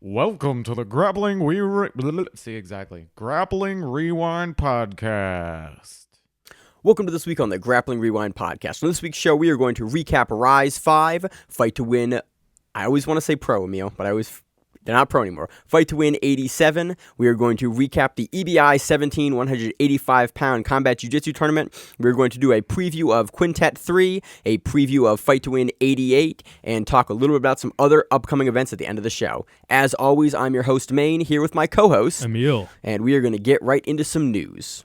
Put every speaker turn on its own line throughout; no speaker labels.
Welcome to the Grappling Grappling Rewind Podcast.
Welcome to this week on the Grappling Rewind Podcast. On this week's show, we are going to recap Rise 5, Fight to Win. I always want to say Pro, Emil, but they're not Pro anymore. Fight to Win 87. We are going to recap the EBI 17 185-pound Combat Jiu Jitsu tournament. We're going to do a preview of Quintet 3, a preview of Fight to Win 88, and talk a little bit about some other upcoming events at the end of the show. As always, I'm your host, Maine, here with my co-host,
Emil.
And we are going to get right into some news.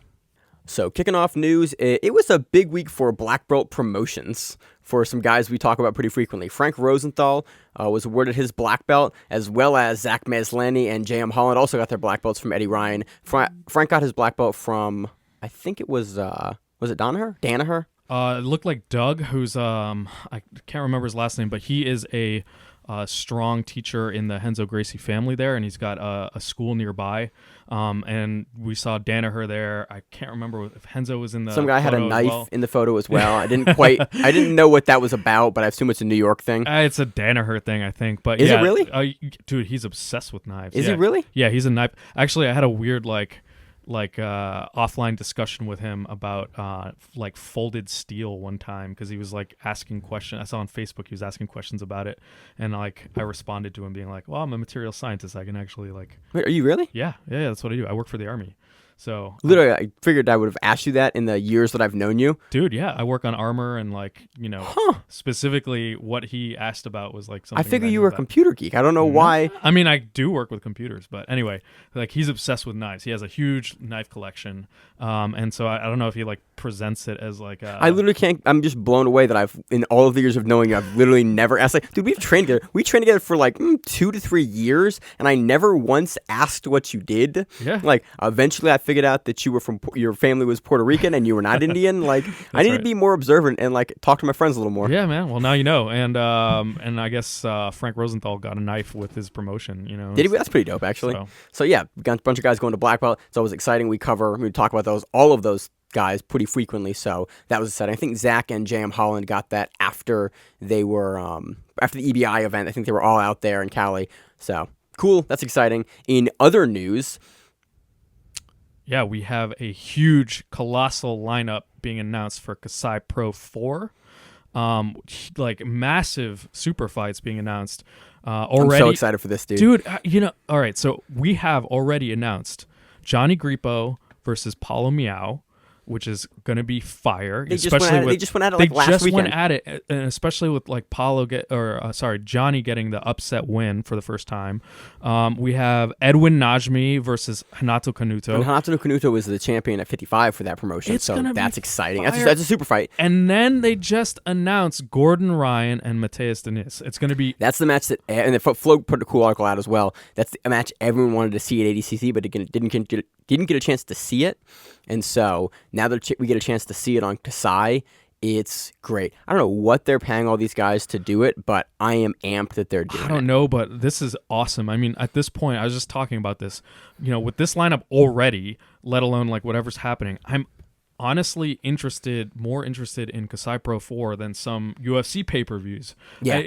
So, kicking off news, it was a big week for black belt promotions for some guys we talk about pretty frequently. Frank Rosenthal was awarded his black belt, as well as Zach Maslany and J.M. Holland also got their black belts from Eddie Ryan. Frank got his black belt from, I think it was it Danaher?
It looked like Doug, who's, I can't remember his last name, but he is a strong teacher in the Renzo Gracie family there, and he's got a school nearby. And we saw Danaher there. I can't remember if Renzo was in the
Some guy had a knife in the photo as well. I didn't know what that was about, but I assume it's a New York thing.
It's a Danaher thing, I think. But
is
yeah,
it really?
Dude, he's obsessed with knives.
Is he really?
Yeah, he's a knife. Actually, I had a weird offline discussion with him about folded steel one time, because he was asking questions. I saw on Facebook he was asking questions about it, and I responded to him being like, well, I'm a material scientist, I can actually
Wait, are you really?
yeah, that's what I do. I work for the Army. So
literally, I figured I would have asked you that in the years that I've known you.
Dude, yeah, I work on armor, and specifically what he asked about was something.
I figure you were a computer geek. I don't know why.
I mean, I do work with computers, but anyway, he's obsessed with knives. He has a huge knife collection, and so I don't know if he presents it as
I literally can't. I'm just blown away that in all of the years of knowing you, I've literally never asked. Dude, we've trained together. We trained together for 2 to 3 years, and I never once asked what you did.
Yeah.
Eventually, I figured out that your family was Puerto Rican and you were not Indian. I need to be more observant and talk to my friends a little more.
Yeah, man. Well, now you know. And I guess Frank Rosenthal got a knife with his promotion.
Did he? That's pretty dope, actually. So yeah, we got a bunch of guys going to black belt. It's always exciting. We talk about all of those guys pretty frequently. So that was exciting. I think Zach and J.M. Holland got that after they were after the EBI event. I think they were all out there in Cali. So cool. That's exciting. In other news.
Yeah, we have a huge, colossal lineup being announced for Kasai Pro 4. Massive super fights being announced already.
I'm so excited for this, dude.
Dude, all right, so we have already announced Johnny Grippo versus Paulo Miao, which is going to be fire.
They just went at it last weekend. They just went
at it, and especially with Johnny getting the upset win for the first time. We have Edwin Najmi versus Hanato Kanuto.
And Hanato Kanuto was the champion at 55 for that promotion, so that's exciting. That's a super fight.
And then they just announced Gordon Ryan and Mateus Denis. It's going to be...
That's the match that... And the Flo put a cool article out as well. That's a match everyone wanted to see at ADCC, but didn't get a chance to see it. And so now that we get a chance to see it on Kasai, it's great. I don't know what they're paying all these guys to do it, but I am amped that they're doing it.
I don't know, but this is awesome. I mean, at this point, I was just talking about this, with this lineup already, let alone whatever's happening, I'm honestly more interested in Kasai Pro 4 than some UFC pay-per-views.
Yeah.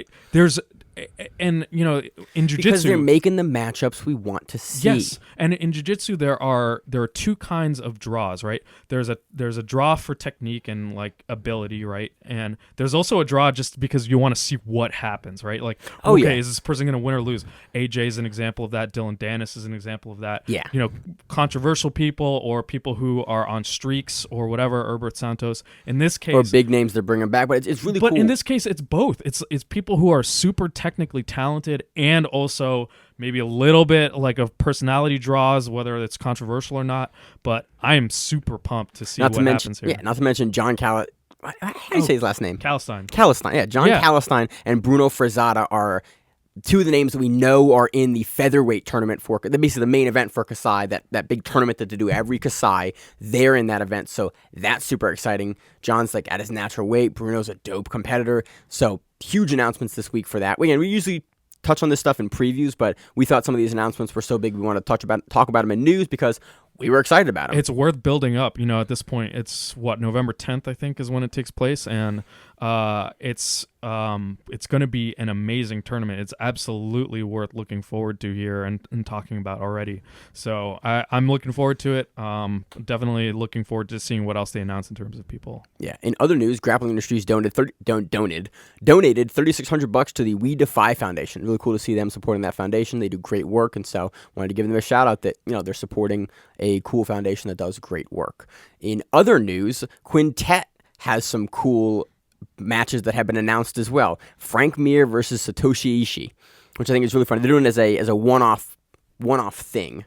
In jiu-jitsu,
because they're making the matchups we want to see.
Yes, and in jiu-jitsu there are two kinds of draws, right? There's a draw for technique and ability, right? And there's also a draw just because you want to see what happens, right? Is this person going to win or lose? AJ is an example of that. Dylan Dennis is an example of that.
Yeah.
Controversial people or people who are on streaks or whatever. Herbert Santos. In this case,
or big names they're bringing back, but it's really cool.
But in this case, it's both. It's people who are super technically talented and also maybe a little bit of personality draws, whether it's controversial or not. But I am super pumped to see what happens here.
Yeah, not to mention John How do you say his last name?
Calistine.
Yeah. John Calistine and Bruno Frazada are two of the names that we know are in the featherweight tournament for basically the main event for Kasai, that big tournament that they do every Kasai. They're in that event, so that's super exciting. John's at his natural weight. Bruno's a dope competitor, so huge announcements this week for that. Again, we usually touch on this stuff in previews, but we thought some of these announcements were so big we wanted to talk about them in news because we were excited about them.
It's worth building up. At this point, it's November 10th, I think, is when it takes place, and It's going to be an amazing tournament. It's absolutely worth looking forward to here and talking about already. So I'm looking forward to it. Definitely looking forward to seeing what else they announce in terms of people.
Yeah. In other news, Grappling Industries donated $3,600 to the We Defy Foundation. Really cool to see them supporting that foundation. They do great work, and so wanted to give them a shout out that they're supporting a cool foundation that does great work. In other news, Quintet has some cool matches that have been announced as well. Frank Mir versus Satoshi Ishii, which I think is really fun. They're doing it as a one-off thing.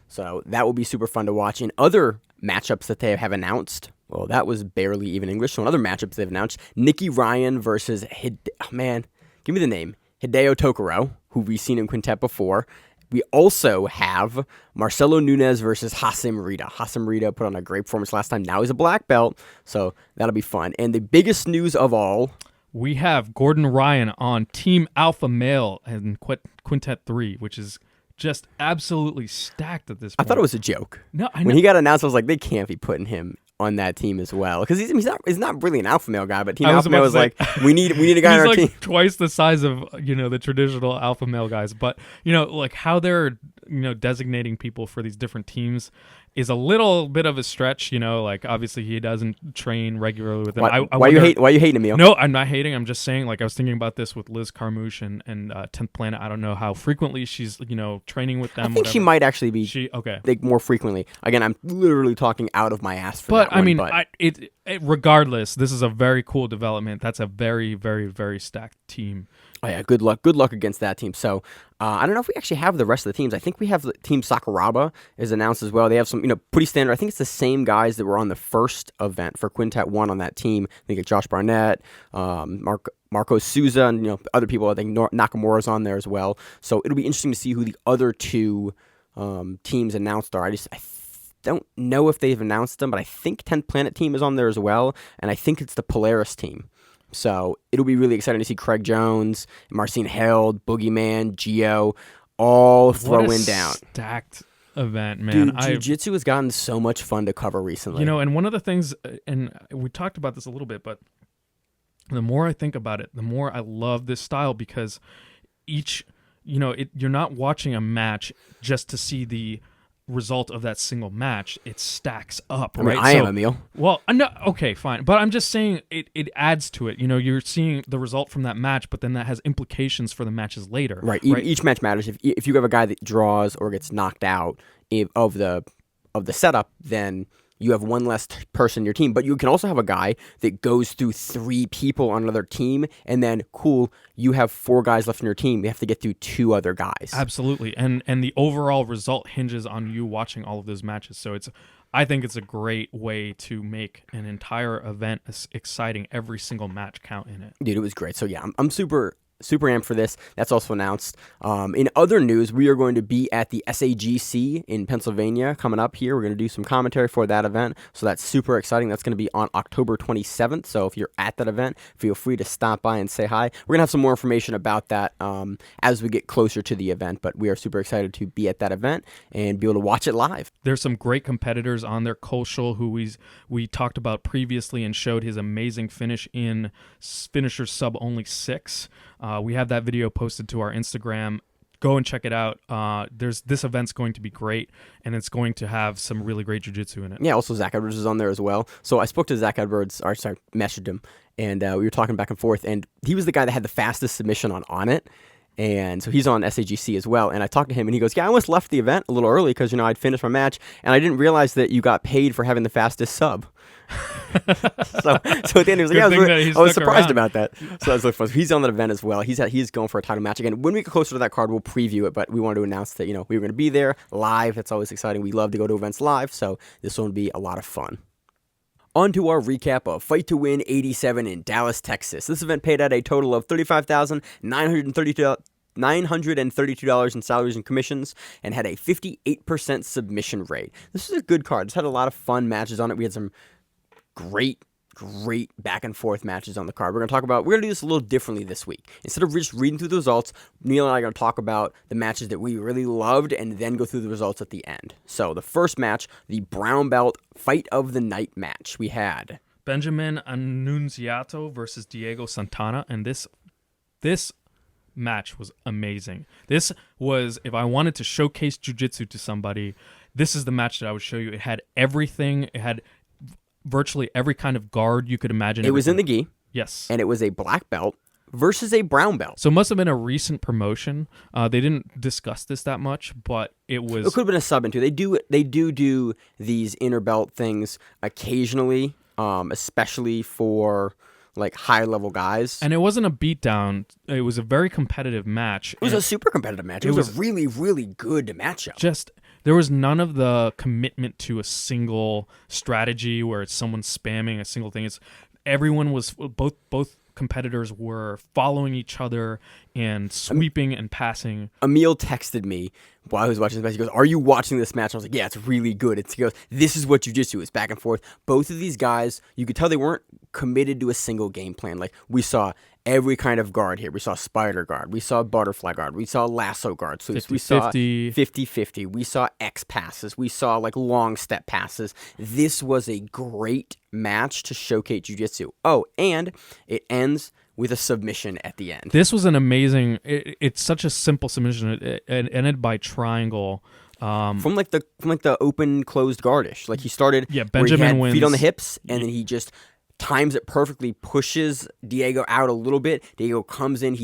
So that will be super fun to watch. In other matchups that they have announced, well, that was barely even English. So in other matchups they've announced, Nicky Ryan versus give me the name. Hideo Tokoro, who we've seen in Quintet before. We also have Marcelo Nunes versus Hasim Rita. Hasim Rita put on a great performance last time. Now he's a black belt, so that'll be fun. And the biggest news of all,
we have Gordon Ryan on Team Alpha Male and Quintet 3, which is just absolutely stacked at this point.
I thought it was a joke.
No, I know.
When he got announced, I was like, they can't be putting him on that team as well, because he's not really an alpha male guy, but Team Alpha Male was like, we need a guy on our team.
Twice the size of the traditional alpha male guys, but like how they're designating people for these different teams is a little bit of a stretch. Like obviously he doesn't train regularly with them.
Why you hating, Emil?
No, I'm not hating. I'm just saying, like, I was thinking about this with Liz Carmouche and 10th Planet. I don't know how frequently she's training with them.
I think she might actually be more frequently. Again, I'm literally talking out of my ass for that one.
Regardless, this is a very cool development. That's a very, very, very stacked team.
Oh yeah, good luck against that team. So I don't know if we actually have the rest of the teams. I think we have the Team Sakuraba is announced as well. They have some pretty standard. I think it's the same guys that were on the first event for Quintet 1 on that team. I think it's Josh Barnett, Marco Souza, and other people. I think Nakamura's on there as well. So it'll be interesting to see who the other two teams announced are. I don't know if they've announced them, but I think 10th Planet team is on there as well, and I think it's the Polaris team. So it'll be really exciting to see Craig Jones, Marcin Held, Boogeyman, Gio, all throw in down.
Stacked event, man.
Dude, Jiu-Jitsu has gotten so much fun to cover recently.
And one of the things, and we talked about this a little bit, but the more I think about it, the more I love this style, because you're not watching a match just to see the result of that single match. It stacks up, right?
I am, Emil.
Well, no, okay, fine, but I'm just saying it adds to it. You're seeing the result from that match, but then that has implications for the matches later.
Right. Each match matters. If you have a guy that draws or gets knocked out of the setup, then you have one less person in your team. But you can also have a guy that goes through 3 people on another team, and then, you have 4 guys left in your team. You have to get through 2 other guys.
Absolutely. And the overall result hinges on you watching all of those matches. So I think it's a great way to make an entire event exciting, every single match count in it.
Dude, it was great. So yeah, I'm super amped for this. That's also announced. In other news, we are going to be at the SAGC in Pennsylvania coming up here. We're going to do some commentary for that event, so that's super exciting. That's going to be on October 27th, so if you're at that event, feel free to stop by and say hi. We're going to have some more information about that as we get closer to the event, but we are super excited to be at that event and be able to watch it live.
There's some great competitors on there. Kolschel, who we talked about previously and showed his amazing finish in finisher sub only 6. We have that video posted to our Instagram. Go and check it out. This event's going to be great, and it's going to have some really great jiu-jitsu in it.
Yeah, also Zach Edwards is on there as well. So I spoke to Zach Edwards, messaged him, and we were talking back and forth, and he was the guy that had the fastest submission on it. And so he's on SAGC as well. And I talked to him, and he goes, yeah, I almost left the event a little early because, I'd finished my match, and I didn't realize that you got paid for having the fastest sub. so at the end, he was like, I was surprised about that. So that was really fun. So he's on that event as well. He's going for a title match. Again, when we get closer to that card, we'll preview it, but we wanted to announce that, we were going to be there live. That's always exciting. We love to go to events live, so this one will be a lot of fun. On to our recap of Fight to Win 87 in Dallas, Texas. This event paid out a total of $35,932 in salaries and commissions and had a 58% submission rate. This is a good card. It's had a lot of fun matches on it. We had some great back and forth matches on the card. We're going to do this a little differently this week. Instead of just reading through the results, Neil and I are going to talk about the matches that we really loved and then go through the results at the end. So the first match, the brown belt fight of the night match, we had
Benjamin Annunziato versus Diego Santana, and this match was amazing. This was, if I wanted to showcase jiu-jitsu to somebody, this is the match that I would show you. It had everything. It had virtually every kind of guard you could imagine.
It was in the gi.
Yes.
And it was a black belt versus a brown belt.
So it must have been a recent promotion. They didn't discuss this that much, but it was...
It could have been a sub into. They do these inner belt things occasionally, especially for like high level guys.
And it wasn't a beatdown. It was a very competitive match.
It was a super competitive match. It was a really, really good matchup.
There was none of the commitment to a single strategy where it's someone spamming a single thing. Everyone was, both competitors were following each other and sweeping and passing.
Emil texted me while I was watching this match. He goes, "Are you watching this match?" I was like, "Yeah, it's really good." He goes, "This is what jiu-jitsu is, back and forth." Both of these guys, you could tell they weren't committed to a single game plan. Like, we saw every kind of guard here. We saw spider guard. We saw butterfly guard. We saw lasso guard sweeps. We saw 50-50. We saw X passes. We saw like long step passes. This was a great match to showcase jiu-jitsu. Oh, and it ends with a submission at the end.
This was an amazing... It's such a simple submission. It ended by triangle.
From the open closed guardish. Like, he started
Benjamin wins.
Feet on the hips, and then he just times it perfectly, pushes Diego out a little bit. Diego comes in.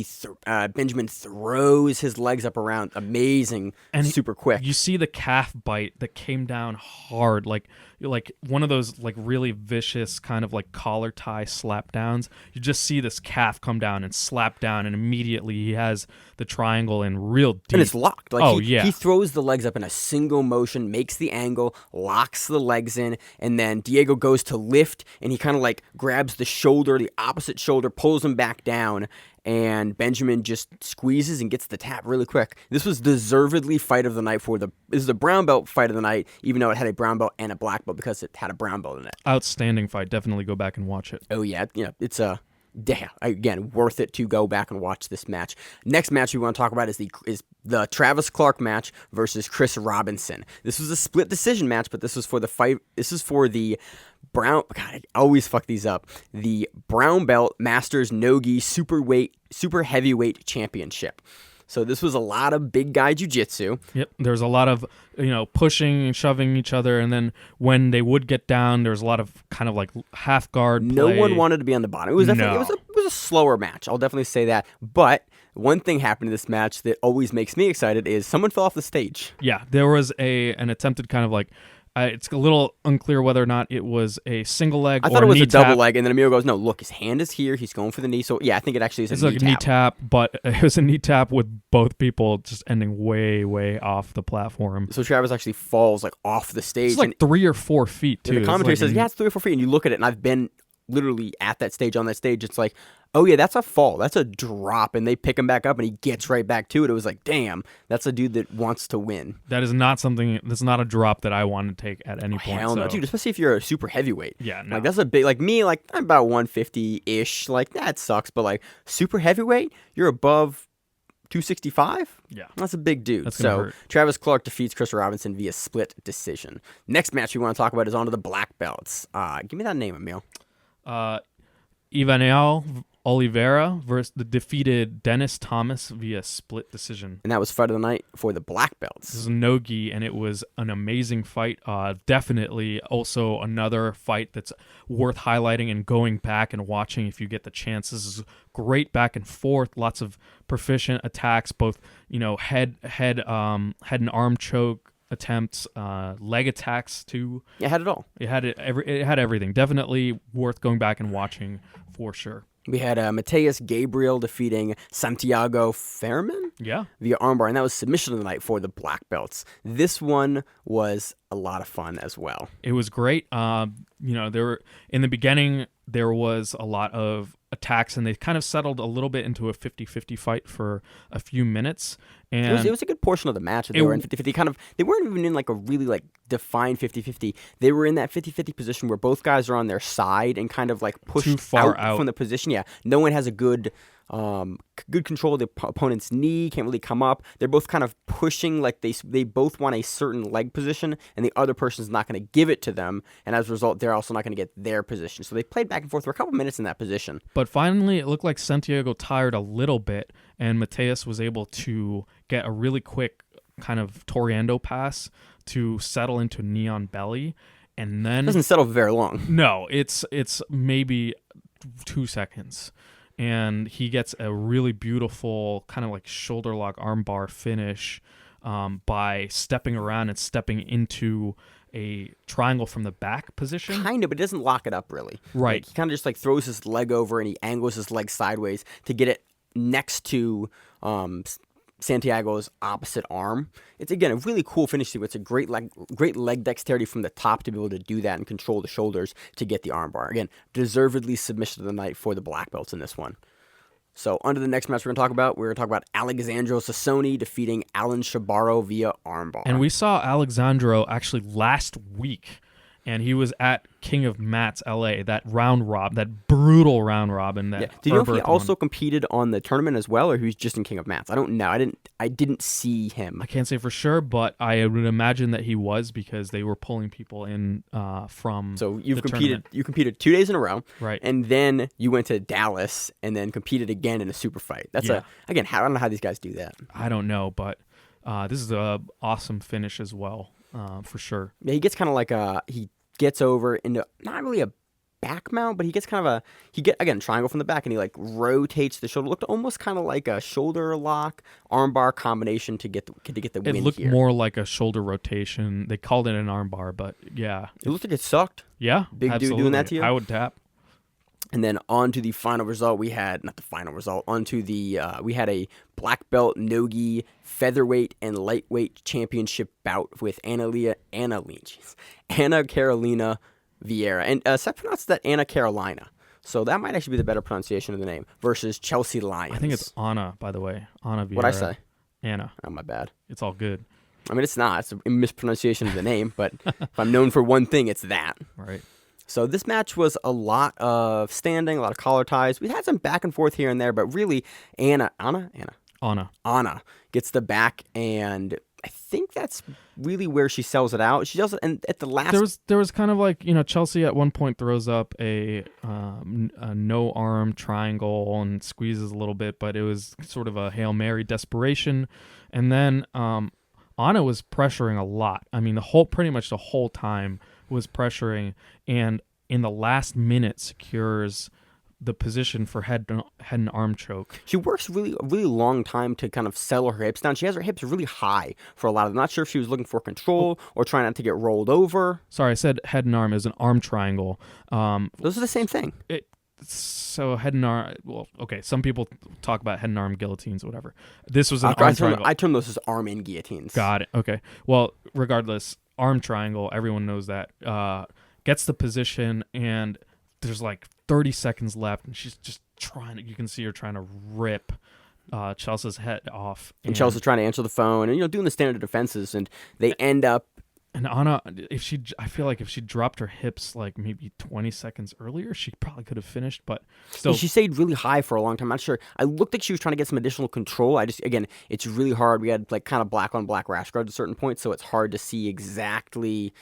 Benjamin throws his legs up around. Amazing, and super quick.
You see the calf bite that came down hard, like one of those like really vicious kind of like collar tie slap downs. You just see this calf come down and slap down, and immediately he has the triangle in real deep.
And it's locked. Like,
he
throws the legs up in a single motion, makes the angle, locks the legs in, and then Diego goes to lift, and he kind of like grabs the shoulder, the opposite shoulder, pulls him back down, and Benjamin just squeezes and gets the tap really quick. This was deservedly fight of the night this is the brown belt fight of the night, even though it had a brown belt and a black belt because it had a brown belt in it.
Outstanding fight. Definitely go back and watch it.
Oh yeah, it's again, worth it to go back and watch this match. Next match we want to talk about is the Travis Clark match versus Chris Robinson. This was a split decision match, but this was for the fight. This is for the brown. God, I always fuck these up. The brown belt Masters No-Gi super heavyweight championship. So this was a lot of big guy jiu-jitsu.
Yep, there's a lot of pushing and shoving each other, and then when they would get down, there was a lot of kind of like half guard play.
No one wanted to be on the bottom. It was definitely it was a slower match. I'll definitely say that. But one thing happened in this match that always makes me excited is someone fell off the stage.
Yeah, there was an attempted kind of like. It's a little unclear whether or not it was a single leg or a knee tap.
I thought it was a double leg, and then Emil goes, "No, look, his hand is here. He's going for the knee." So, yeah, I think it actually is a knee tap. It's like a knee tap,
but it was a knee tap with both people just ending way, way off the platform.
So Travis actually falls like off the stage.
It's like 3 or 4 feet, too.
The commentary says, yeah, it's 3 or 4 feet. And you look at it, and I've been literally at that stage, on that stage. It's like, oh yeah, that's a fall. That's a drop. And they pick him back up, and he gets right back to it. It was like, damn, that's a dude that wants to win.
That is not something, that's not a drop that I want to take at any point.
Hell no, dude, especially if you're a super heavyweight.
Yeah, no.
Like, that's a big, like me, like, I'm about 150-ish. Like, that sucks. But like, super heavyweight, you're above 265?
Yeah.
That's a big dude.
That's gonna hurt.
Travis Clark defeats Chris Robinson via split decision. Next match we want to talk about is on to the black belts. Give me that name, Emil.
Ivanel Oliveira versus the defeated Dennis Thomas via split decision.
And that was fight of the night for the black belts.
This is no-gi, and it was an amazing fight. Definitely also another fight that's worth highlighting and going back and watching if you get the chance. This is great back and forth, lots of proficient attacks, both head and arm choke attempts, leg attacks too.
Yeah, it had it all.
It had everything. Definitely worth going back and watching for sure.
We had Mateus Gabriel defeating Santiago Fairman via armbar, and that was submission of the night for the black belts. This one was a lot of fun as well.
It was great. There were in the beginning there was a lot of attacks, and they kind of settled a little bit into a 50-50 fight for a few minutes. And
it was a good portion of the match that they were in 50-50. They weren't even in like a really like defined 50-50. They were in that 50-50 position where both guys are on their side and kind of like pushed
too far out
from the position. Yeah, no one has a good good control of the opponent's knee, can't really come up. They're both kind of pushing, like they both want a certain leg position, and the other person's not going to give it to them, and as a result, they're also not going to get their position. So they played back and forth for a couple minutes in that position.
But finally, it looked like Santiago tired a little bit, and Mateus was able to get a really quick kind of Toriando pass to settle into knee on belly, and then
Doesn't settle for very long.
no, it's maybe 2 seconds. And he gets a really beautiful kind of like shoulder lock armbar finish by stepping around and stepping into a triangle from the back position.
Kind of, but it doesn't lock it up really.
Right.
Like, he kind of just like throws his leg over and he angles his leg sideways to get it next to Santiago's opposite arm. It's, again, a really cool finish sequence. It's a great leg dexterity from the top to be able to do that and control the shoulders to get the armbar. Again, deservedly submission of the night for the black belts in this one. So, under the next match we're going to talk about Alexandro Sassoni defeating Alan Shabaro via armbar.
And we saw Alexandro actually last week, and he was at King of Mats LA, that brutal round robin. That
Did you know if he also competed on the tournament as well, or he was just in King of Mats? I don't know. I didn't see him.
I can't say for sure, but I would imagine that he was, because they were pulling people in from.
So you've
the
competed.
tournament.
You competed 2 days in a row,
Right?
And then you went to Dallas and then competed again in a super fight. That's again. I don't know how these guys do that.
I don't know, but this is a awesome finish as well, for sure.
Yeah, he gets kind of like he gets over into not really a back mount, but he gets kind of again triangle from the back, and he like rotates the shoulder. Looked almost kind of like a shoulder lock armbar combination to get the win.
It looked
here.
more like a shoulder rotation. They called it an armbar, but yeah,
It looked like it sucked.
yeah,
Big dude
absolutely.
doing that to you?
I would tap.
And then on to the final result, we had we had a black belt nogi featherweight and lightweight championship bout with Anna Carolina Vieira. And Seth pronounced that Anna Carolina. So that might actually be the better pronunciation of the name, versus Chelsea Lyons.
I think it's Anna, by the way. Anna Vieira.
What'd I say?
Anna.
Oh, my bad.
It's all good.
I mean, it's not. It's a mispronunciation of the name, but if I'm known for one thing, it's that.
Right.
So this match was a lot of standing, a lot of collar ties. We had some back and forth here and there, but really, Anna gets the back, and I think that's really where she sells it out. She does it, and at the last,
there was kind of like, Chelsea at one point throws up a no arm triangle and squeezes a little bit, but it was sort of a Hail Mary desperation, and then Anna was pressuring a lot. I mean, pretty much the whole time was pressuring, and in the last minute secures the position for head and arm choke.
She works a really long time to kind of settle her hips down. She has her hips really high for a lot of them. Not sure if she was looking for control or trying not to get rolled over.
Sorry, I said head and arm is an arm triangle.
Those are the same thing.
So head and arm. Well, okay. Some people talk about head and arm guillotines or whatever. This was an arm triangle.
I term those as arm in guillotines.
Got it. Okay. Well, regardless, arm triangle. Everyone knows that. Gets the position, and there's like 30 seconds left, and she's just trying to. You can see her trying to rip Chelsea's head off.
And Chelsea's trying to answer the phone, and doing the standard defenses, and they end up.
And Anna, I feel like if she dropped her hips like maybe 20 seconds earlier, she probably could have finished. But still,
and she stayed really high for a long time. I'm not sure. I looked like she was trying to get some additional control. Again, it's really hard. We had like kind of black on black rash guards at certain points, so it's hard to see exactly,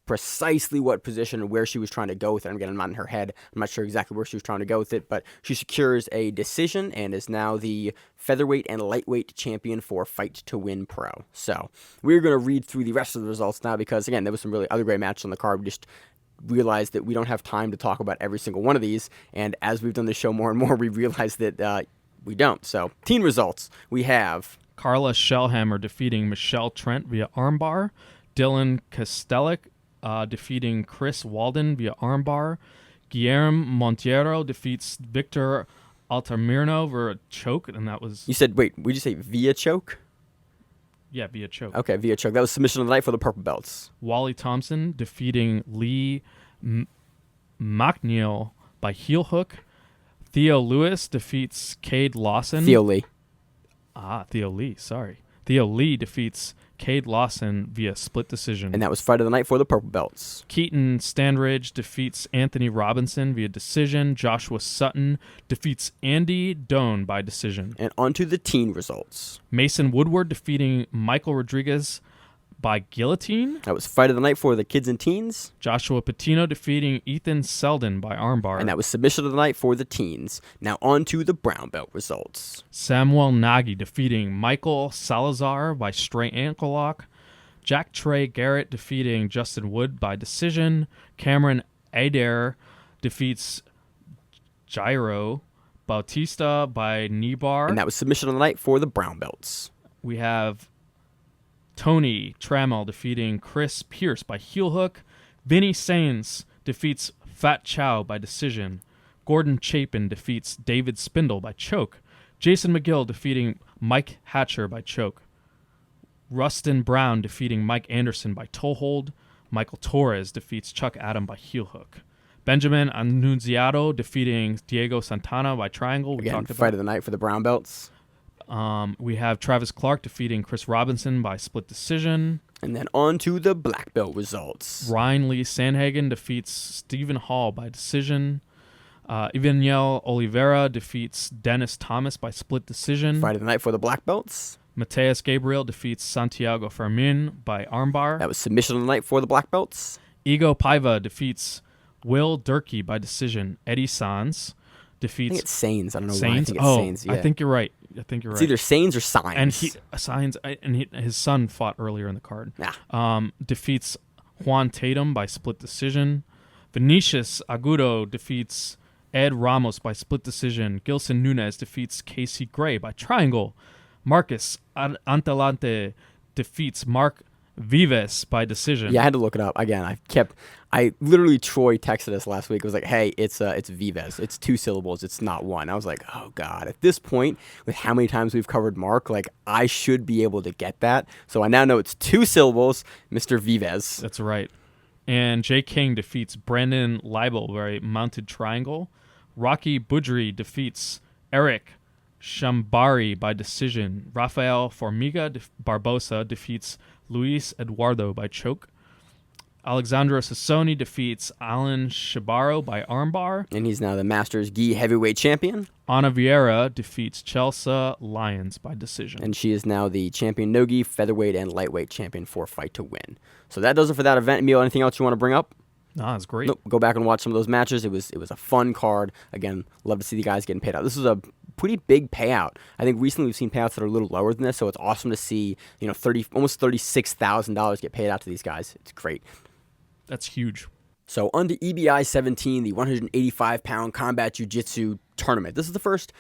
precisely what position and where she was trying to go with it. Again, I'm not in her head. I'm not sure exactly where she was trying to go with it, but she secures a decision and is now the featherweight and lightweight champion for Fight to Win Pro. So we're going to read through the rest of the results now because, again, there was some really other great matches on the card. We just realized that we don't have time to talk about every single one of these, and as we've done the show more and more, we realized that we don't. So team results, we have
Carla Shellhammer defeating Michelle Trent via armbar, Dylan Kostelic defeating Chris Walden via armbar. Guillermo Monteiro defeats Victor Altamirano via choke, and that was...
You said, wait, would you say via choke?
Yeah, via choke.
Okay, via choke. That was submission of the night for the purple belts.
Wally Thompson defeating Lee McNeil by heel hook. Theo Lewis defeats Cade Lawson.
Theo Lee.
Theo Lee, sorry. Theo Lee defeats Cade Lawson via split decision.
And that was fight of the night for the purple belts.
Keaton Standridge defeats Anthony Robinson via decision. Joshua Sutton defeats Andy Doan by decision.
And on to the teen results.
Mason Woodward defeating Michael Rodriguez by guillotine.
That was fight of the night for the kids and teens.
Joshua Patino defeating Ethan Selden by armbar.
And that was submission of the night for the teens. Now on to the brown belt results.
Samuel Nagy defeating Michael Salazar by straight ankle lock. Jack Trey Garrett defeating Justin Wood by decision. Cameron Adair defeats Jairo Bautista by knee bar.
And that was submission of the night for the brown belts.
We have Tony Trammell defeating Chris Pierce by heel hook. Vinny Sains defeats Fat Chow by decision. Gordon Chapin defeats David Spindle by choke. Jason McGill defeating Mike Hatcher by choke. Rustin Brown defeating Mike Anderson by toe hold. Michael Torres defeats Chuck Adam by heel hook. Benjamin Annunziato defeating Diego Santana by triangle.
Again, fight of the night for the brown belts.
We have Travis Clark defeating Chris Robinson by split decision.
And then on to the black belt results.
Ryan Lee Sandhagen defeats Stephen Hall by decision. Ivaniel Oliveira defeats Dennis Thomas by split decision.
Fight of the night for the black belts.
Mateus Gabriel defeats Santiago Fermin by armbar.
That was submission of the night for the black belts.
Ego Paiva defeats Will Durkee by decision. Eddie Sanz
I
defeats
think it's Sains. I don't know
Sains.
why I think it's Sains. Yeah.
I think you're right.
It's either Sains or Signs.
And his son fought earlier in the card.
Yeah.
Defeats Juan Tatum by split decision. Vinicius Agudo defeats Ed Ramos by split decision. Gilson Nunez defeats Casey Gray by triangle. Marcus Antelante defeats Mark Vives by decision.
Yeah, I had to look it up again. I literally Troy texted us last week. It was like, hey, it's Vives. It's 2 syllables. It's not one. I was like, oh god. At this point, with how many times we've covered Mark, like I should be able to get that. So I now know it's 2 syllables, Mr. Vives.
That's right. And Jay King defeats Brandon Leibel by mounted triangle. Rocky Budry defeats Eric Shambari by decision. Rafael Formiga Barbosa defeats Luis Eduardo by choke. Alexandro Sassoni defeats Alan Shabaro by armbar.
And he's now the Masters Gi heavyweight champion.
Ana Vieira defeats Chelsea Lyons by decision.
And she is now the champion no-gi, featherweight, and lightweight champion for Fight to Win. So that does it for that event. Emil, anything else you want to bring up?
Nah, it's great.
Nope. Go back and watch some of those matches. It was a fun card. Again, love to see the guys getting paid out. This is a pretty big payout. I think recently we've seen payouts that are a little lower than this, so it's awesome to see almost $36,000 get paid out to these guys. It's great.
That's huge.
So on to EBI 17, the 185-pound Combat Jiu Jitsu tournament. This is the first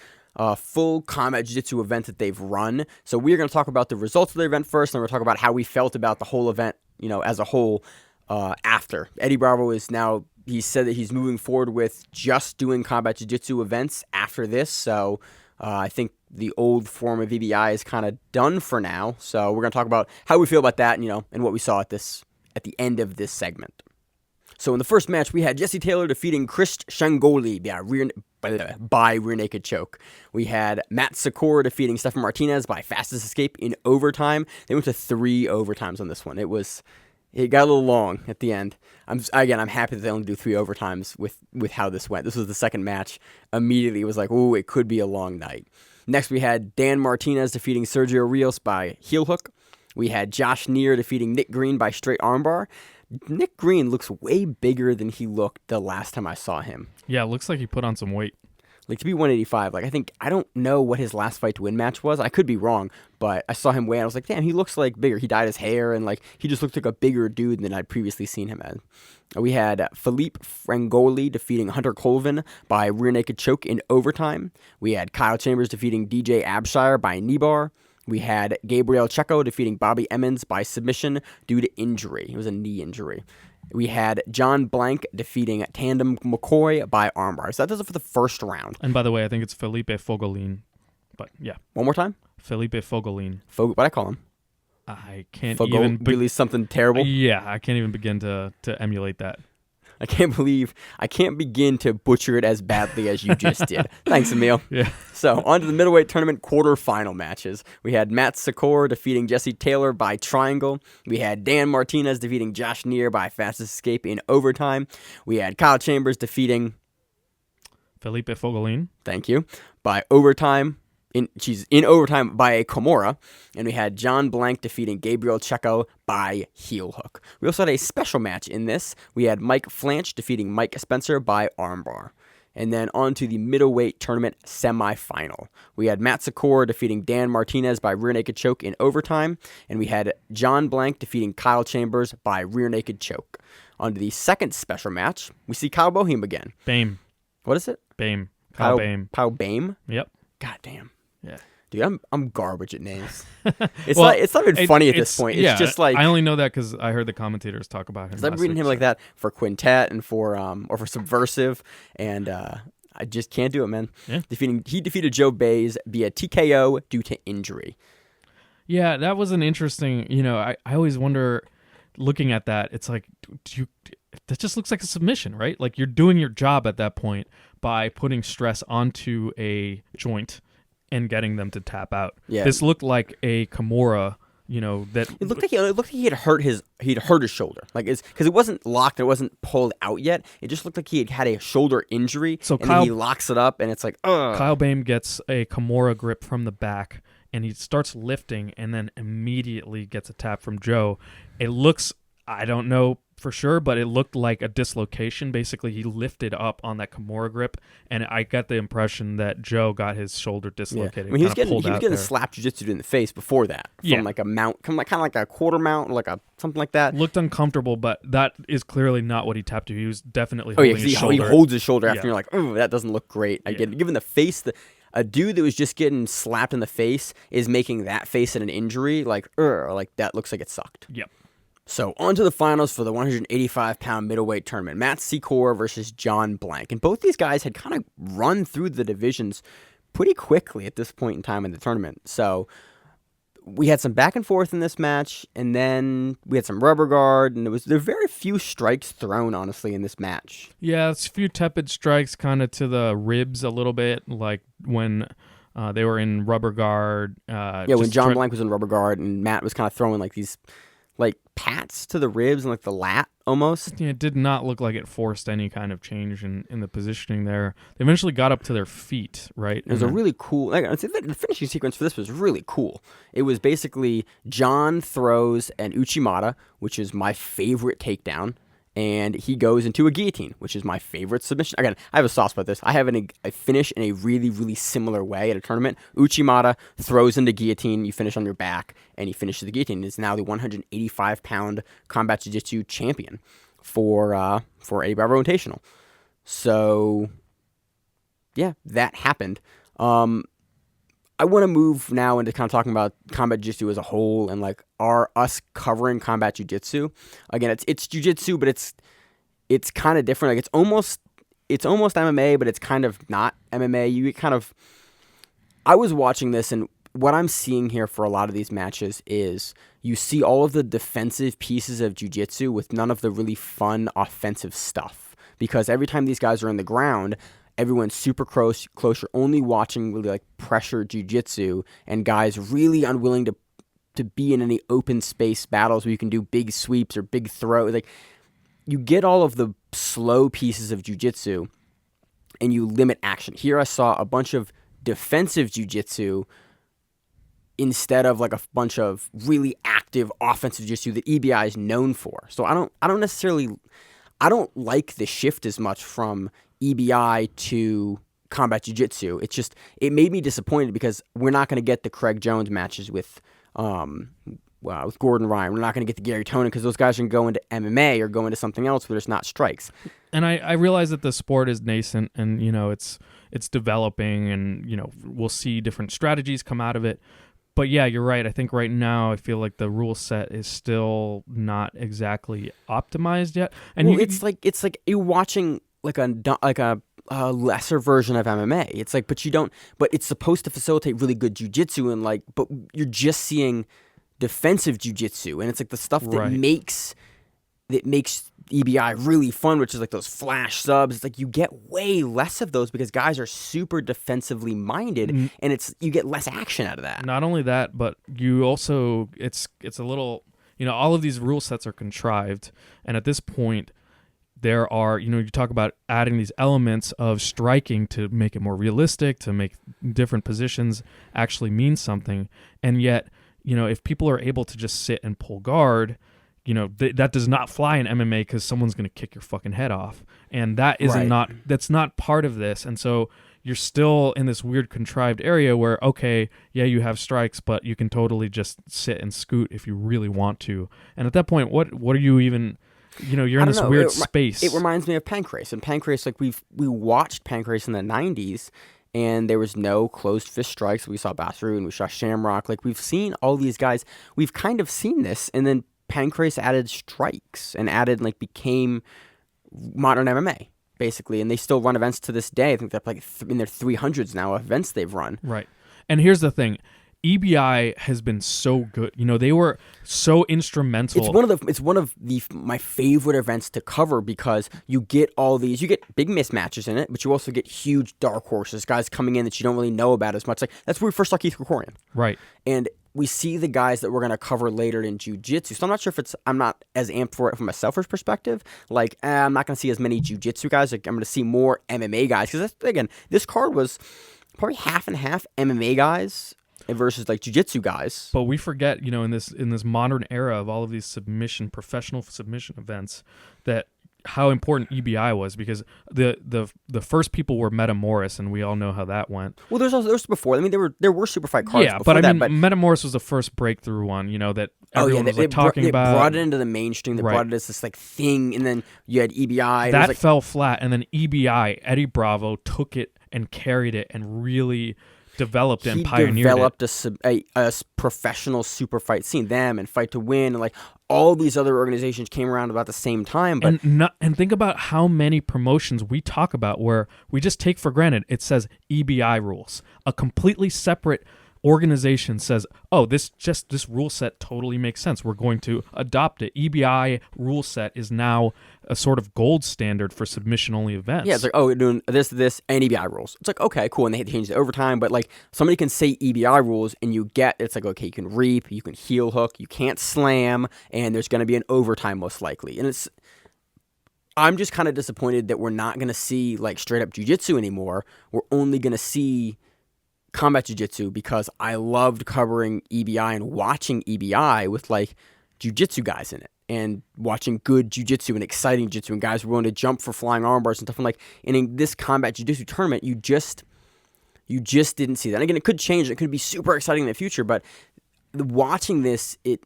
full Combat Jiu Jitsu event that they've run. So we're going to talk about the results of the event first, and we're going to talk about how we felt about the whole event, as a whole after. Eddie Bravo is now, he said that he's moving forward with just doing Combat Jiu Jitsu events after this. So I think the old form of EBI is kind of done for now. So we're going to talk about how we feel about that, and what we saw at the end of this segment. So in the first match, we had Jesse Taylor defeating Chris Shangoli by rear naked choke. We had Matt Sakura defeating Stefan Martinez by fastest escape in overtime. They went to 3 overtimes on this one. It got a little long at the end. I'm happy that they only do 3 overtimes with how this went. This was the second match. Immediately, it was like, ooh, it could be a long night. Next, we had Dan Martinez defeating Sergio Rios by heel hook. We had Josh Neer defeating Nick Green by straight armbar. Nick Green looks way bigger than he looked the last time I saw him.
Yeah, it looks like he put on some weight.
Like, to be 185, I don't know what his last Fight to Win match was. I could be wrong, but I saw him weigh, and I was like, damn, he looks like bigger. He dyed his hair, and he just looked like a bigger dude than I'd previously seen him as. We had Philippe Frangoli defeating Hunter Colvin by rear naked choke in overtime. We had Kyle Chambers defeating DJ Abshire by knee bar. We had Gabriel Checo defeating Bobby Emmons by submission due to injury. It was a knee injury. We had John Blank defeating Tandem McCoy by armbar. So that does it for the first round.
And by the way, I think it's Felipe Fogolin. But yeah.
One more time?
Felipe Fogolin.
What I call him?
I can't
even... Really something terrible?
Yeah, I can't even begin to emulate that.
I can't begin to butcher it as badly as you just did. Thanks, Emil.
Yeah.
So, on to the middleweight tournament quarterfinal matches. We had Matt Secor defeating Jesse Taylor by triangle. We had Dan Martinez defeating Josh Neer by fastest escape in overtime. We had Kyle Chambers defeating
Felipe Fogolin.
Thank you. By overtime. She's in overtime by a Kimura, and we had John Blank defeating Gabriel Checo by heel hook. We also had a special match in this. We had Mike Flanch defeating Mike Spencer by armbar. And then on to the middleweight tournament semifinal. We had Matt Secor defeating Dan Martinez by rear naked choke in overtime, and we had John Blank defeating Kyle Chambers by rear naked choke. On to the second special match, we see Kyle Boehm again.
Bame.
What is it?
Bame. Kyle Bame.
Kyle Boehm?
Yep.
God damn.
Yeah.
Dude, I'm garbage at names. It's not even funny at this point. It's just like
I only know that because I heard the commentators talk about him.
I'm reading him like that for Quintet and for or for Subversive, and I just can't do it, man.
Yeah.
He defeated Joe Bays via TKO due to injury.
Yeah, that was an interesting. I always wonder, looking at that, it's like, that just looks like a submission, right? Like you're doing your job at that point by putting stress onto a joint and getting them to tap out. Yeah. This looked like a Kimura, that
it looked like he had hurt his shoulder. Like because it wasn't locked, it wasn't pulled out yet. It just looked like he had a shoulder injury. So then he locks it up and it's like, ugh.
Kyle Boehm gets a Kimura grip from the back and he starts lifting and then immediately gets a tap from Joe. It looks, I don't know for sure, but it looked like a dislocation. Basically, he lifted up on that Kimura grip, and I got the impression that Joe got his shoulder dislocated.
Yeah. I mean, he was getting slapped jiu-jitsu in the face before that. From like a mount, kind of like a quarter mount, like something like that.
Looked uncomfortable, but that is clearly not what he tapped to. He was definitely holding his shoulder.
He holds his shoulder after, and you're like, oh, that doesn't look great. I get it. Given the face, a dude that was just getting slapped in the face is making that face an injury, like that looks like it sucked.
Yep.
So, on to the finals for the 185-pound middleweight tournament. Matt Secor versus John Blank. And both these guys had kind of run through the divisions pretty quickly at this point in time in the tournament. So, we had some back and forth in this match, and then we had some rubber guard, and there were very few strikes thrown, honestly, in this match.
Yeah, it's a few tepid strikes kind of to the ribs a little bit, like when they were in rubber guard.
When John Blank was in rubber guard, and Matt was kind of throwing like these pats to the ribs and like the lat almost.
Yeah, it did not look like it forced any kind of change in the positioning there. They eventually got up to their feet, right?
It was a really cool, the finishing sequence for this was really cool. It was basically John throws an Uchimata, which is my favorite takedown, and he goes into a guillotine, which is my favorite submission. Again, I have a soft spot for this. I have a finish in a really, really similar way at a tournament. Uchimata throws into guillotine, you finish on your back, and he finishes the guillotine. He's now the 185-pound Combat Jiu Jitsu champion for Eddie Bravo Invitational. So, yeah, that happened. I want to move now into kind of talking about Combat Jiu Jitsu as a whole and like us covering Combat Jiu Jitsu. Again, it's Jiu Jitsu, but it's kind of different. Like it's almost MMA, but it's kind of not MMA. I was watching this, and what I'm seeing here for a lot of these matches is you see all of the defensive pieces of Jiu Jitsu with none of the really fun offensive stuff. Because every time these guys are in the ground, everyone's super close. You're only watching really like pressure jiu-jitsu and guys really unwilling to be in any open space battles where you can do big sweeps or big throws. Like you get all of the slow pieces of jiu-jitsu and you limit action. Here I saw a bunch of defensive jiu-jitsu instead of like a bunch of really active offensive jiu-jitsu that EBI is known for. So I don't like the shift as much from EBI to Combat Jiu Jitsu. It made me disappointed because we're not going to get the Craig Jones matches with Gordon Ryan. We're not going to get the Gary Tonin because those guys can go into MMA or go into something else where there's not strikes.
And I realize that the sport is nascent and it's developing and we'll see different strategies come out of it. But yeah, you're right. I think right now I feel like the rule set is still not exactly optimized yet. And
it's like you're watching like a lesser version of MMA. It's like, but it's supposed to facilitate really good jiu-jitsu and but you're just seeing defensive jiu-jitsu, and it's like the stuff that makes EBI really fun, which is like those flash subs. It's like you get way less of those because guys are super defensively minded, and you get less action out of that.
Not only that, but you also it's a little, all of these rule sets are contrived, and at this point there are, you talk about adding these elements of striking to make it more realistic, to make different positions actually mean something, and yet, if people are able to just sit and pull guard, that does not fly in MMA because someone's going to kick your fucking head off. And that that's not part of this. And so you're still in this weird contrived area where, okay, yeah, you have strikes, but you can totally just sit and scoot if you really want to. And at that point, what are you even, you're in this weird space.
It reminds me of Pancrase. And Pancrase, like we watched Pancrase in the 90s, and there was no closed fist strikes. We saw Basru and we saw Shamrock. Like we've seen all these guys. We've kind of seen this, and then Pancrase added strikes and became modern MMA, basically. And they still run events to this day. I think they're like in their 300s now events they've run.
Right. And here's the thing. EBI has been so good. They were so instrumental.
It's one of my favorite events to cover because you get big mismatches in it, but you also get huge dark horses, guys coming in that you don't really know about as much. Like that's where we first saw Keith Krikorian.
Right.
And we see the guys that we're going to cover later in jiu-jitsu. So I'm not sure if I'm not as amped for it from a selfish perspective. Like, I'm not going to see as many jiu-jitsu guys. Like, I'm going to see more MMA guys. Because, again, this card was probably half and half MMA guys versus, like, jiu-jitsu guys.
But we forget, in this modern era of all of these professional submission events, that how important EBI was, because the first people were Meta Morris, and we all know how that went.
Well, there's before. I mean, there were super fight cards.
Yeah,
before
but I mean,
that,
Meta Morris was the first breakthrough one. That everyone was talking about.
They brought it into the mainstream. They brought it as this like thing, and then you had EBI.
That fell flat, and then EBI, Eddie Bravo, took it and carried it and really developed and pioneered.
He developed a professional super fight scene. Them and Fight to Win, and like all these other organizations came around about the same time. But
and think about how many promotions we talk about where we just take for granted. It says EBI rules. A completely separate organization says, oh, this rule set totally makes sense. We're going to adopt it. EBI rule set is now a sort of gold standard for submission-only events.
Yeah, it's like, oh, we're doing this, and EBI rules. It's like, okay, cool, and they had to change the overtime, but like somebody can say EBI rules, and it's like, okay, you can reap, you can heel hook, you can't slam, and there's going to be an overtime most likely. And I'm just kind of disappointed that we're not going to see like straight-up jiu-jitsu anymore. We're only going to see combat jiu-jitsu because I loved covering EBI and watching EBI with like jiu-jitsu guys in it and watching good jiu-jitsu and exciting jiu-jitsu and guys were willing to jump for flying arm bars and stuff. And like, and in this combat jiu-jitsu tournament, you just didn't see that. And again, it could change. It could be super exciting in the future, but watching this, it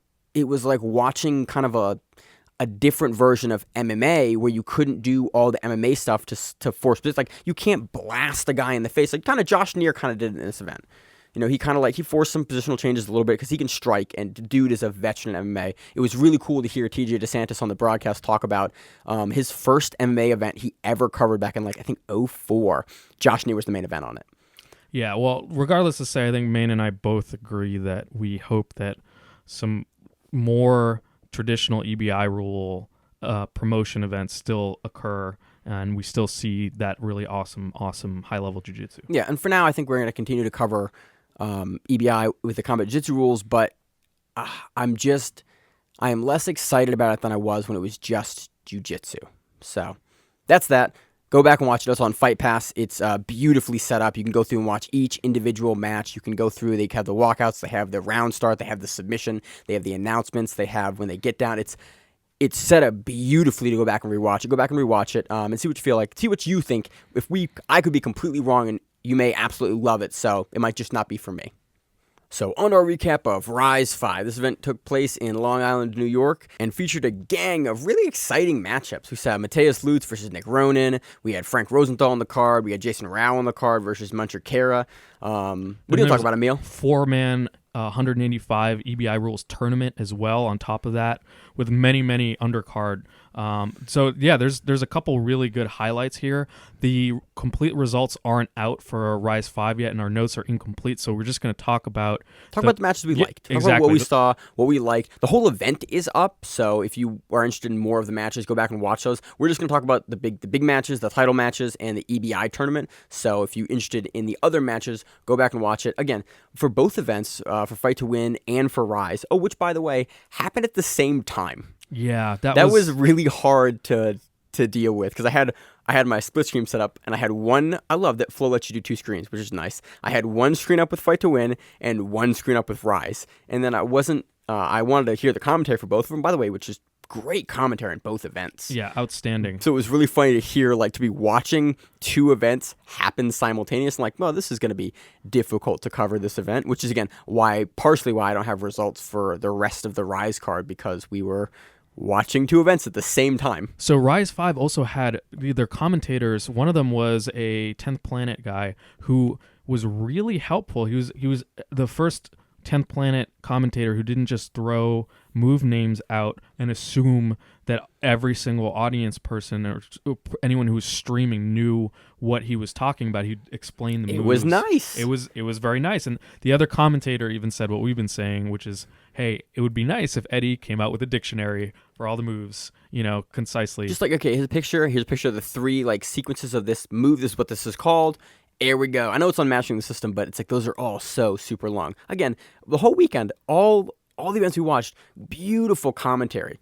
was like watching kind of a different version of MMA where you couldn't do all the MMA stuff to force. But it's like you can't blast the guy in the face. Like kind of Josh Neer kind of did in this event. He kind of he forced some positional changes a little bit because he can strike, and the dude is a veteran in MMA. It was really cool to hear TJ DeSantis on the broadcast talk about his first MMA event he ever covered back in I think 2004. Josh Neer was the main event on it.
Yeah, well, regardless of say, I think Maine and I both agree that we hope that some more traditional EBI rule promotion events still occur, and we still see that really awesome high-level jiu-jitsu.
Yeah, and for now, I think we're going to continue to cover EBI with the combat jiu-jitsu rules, but I am less excited about it than I was when it was just jiu-jitsu. So that's that. Go back and watch it. It's on Fight Pass. It's beautifully set up. You can go through and watch each individual match. You can go through. They have the walkouts. They have the round start. They have the submission. They have the announcements. They have when they get down. It's set up beautifully to go back and rewatch it. Go back and rewatch it and see what you feel like. See what you think. I could be completely wrong, and you may absolutely love it. So it might just not be for me. So on to our recap of Rise 5. This event took place in Long Island, New York, and featured a gang of really exciting matchups. We saw Mateus Lutz versus Nick Ronan. We had Frank Rosenthal on the card. We had Jason Rao on the card versus Muncher Kara. What do you talk about, Emil?
4-man 185 EBI rules tournament as well on top of that, with many undercard So yeah, there's a couple really good highlights here. The complete results aren't out for Rise 5 yet, and our notes are incomplete. So we're just going to talk about
the matches we liked. Talk
exactly.
about what we saw, what we liked. The whole event is up, so if you are interested in more of the matches, go back and watch those. We're just going to talk about the big matches, the title matches, and the EBI tournament. So if you're interested in the other matches, go back and watch it. Again, for both events, for Fight to Win and for Rise. Oh, which by the way happened at the same time.
Yeah,
that was really hard to deal with because I had my split screen set up and I had one. I love that Flow lets you do 2 screens, which is nice. I had one screen up with Fight to Win and one screen up with Rise, and then I wanted to hear the commentary for both of them. By the way, which is great commentary in both events.
Yeah, outstanding.
So it was really funny to hear, like, to be watching 2 events happen simultaneously. Like, well, this is going to be difficult to cover this event, which is again partially why I don't have results for the rest of the Rise card, because we were watching 2 events at the same time.
So Rise 5 also had their commentators. One of them was a 10th Planet guy who was really helpful. He was the first 10th Planet commentator who didn't just throw move names out and assume that every single audience person or anyone who was streaming knew what he was talking about. He'd explain the moves.
It was nice.
It was very nice. And the other commentator even said what we've been saying, which is, hey, it would be nice if Eddie came out with a dictionary for all the moves, concisely.
Just like, okay, here's a picture of the 3 like sequences of this move. This is what this is called. There we go. I know it's on Mastering the System, but it's like those are all so super long. Again, the whole weekend, all the events we watched, beautiful commentary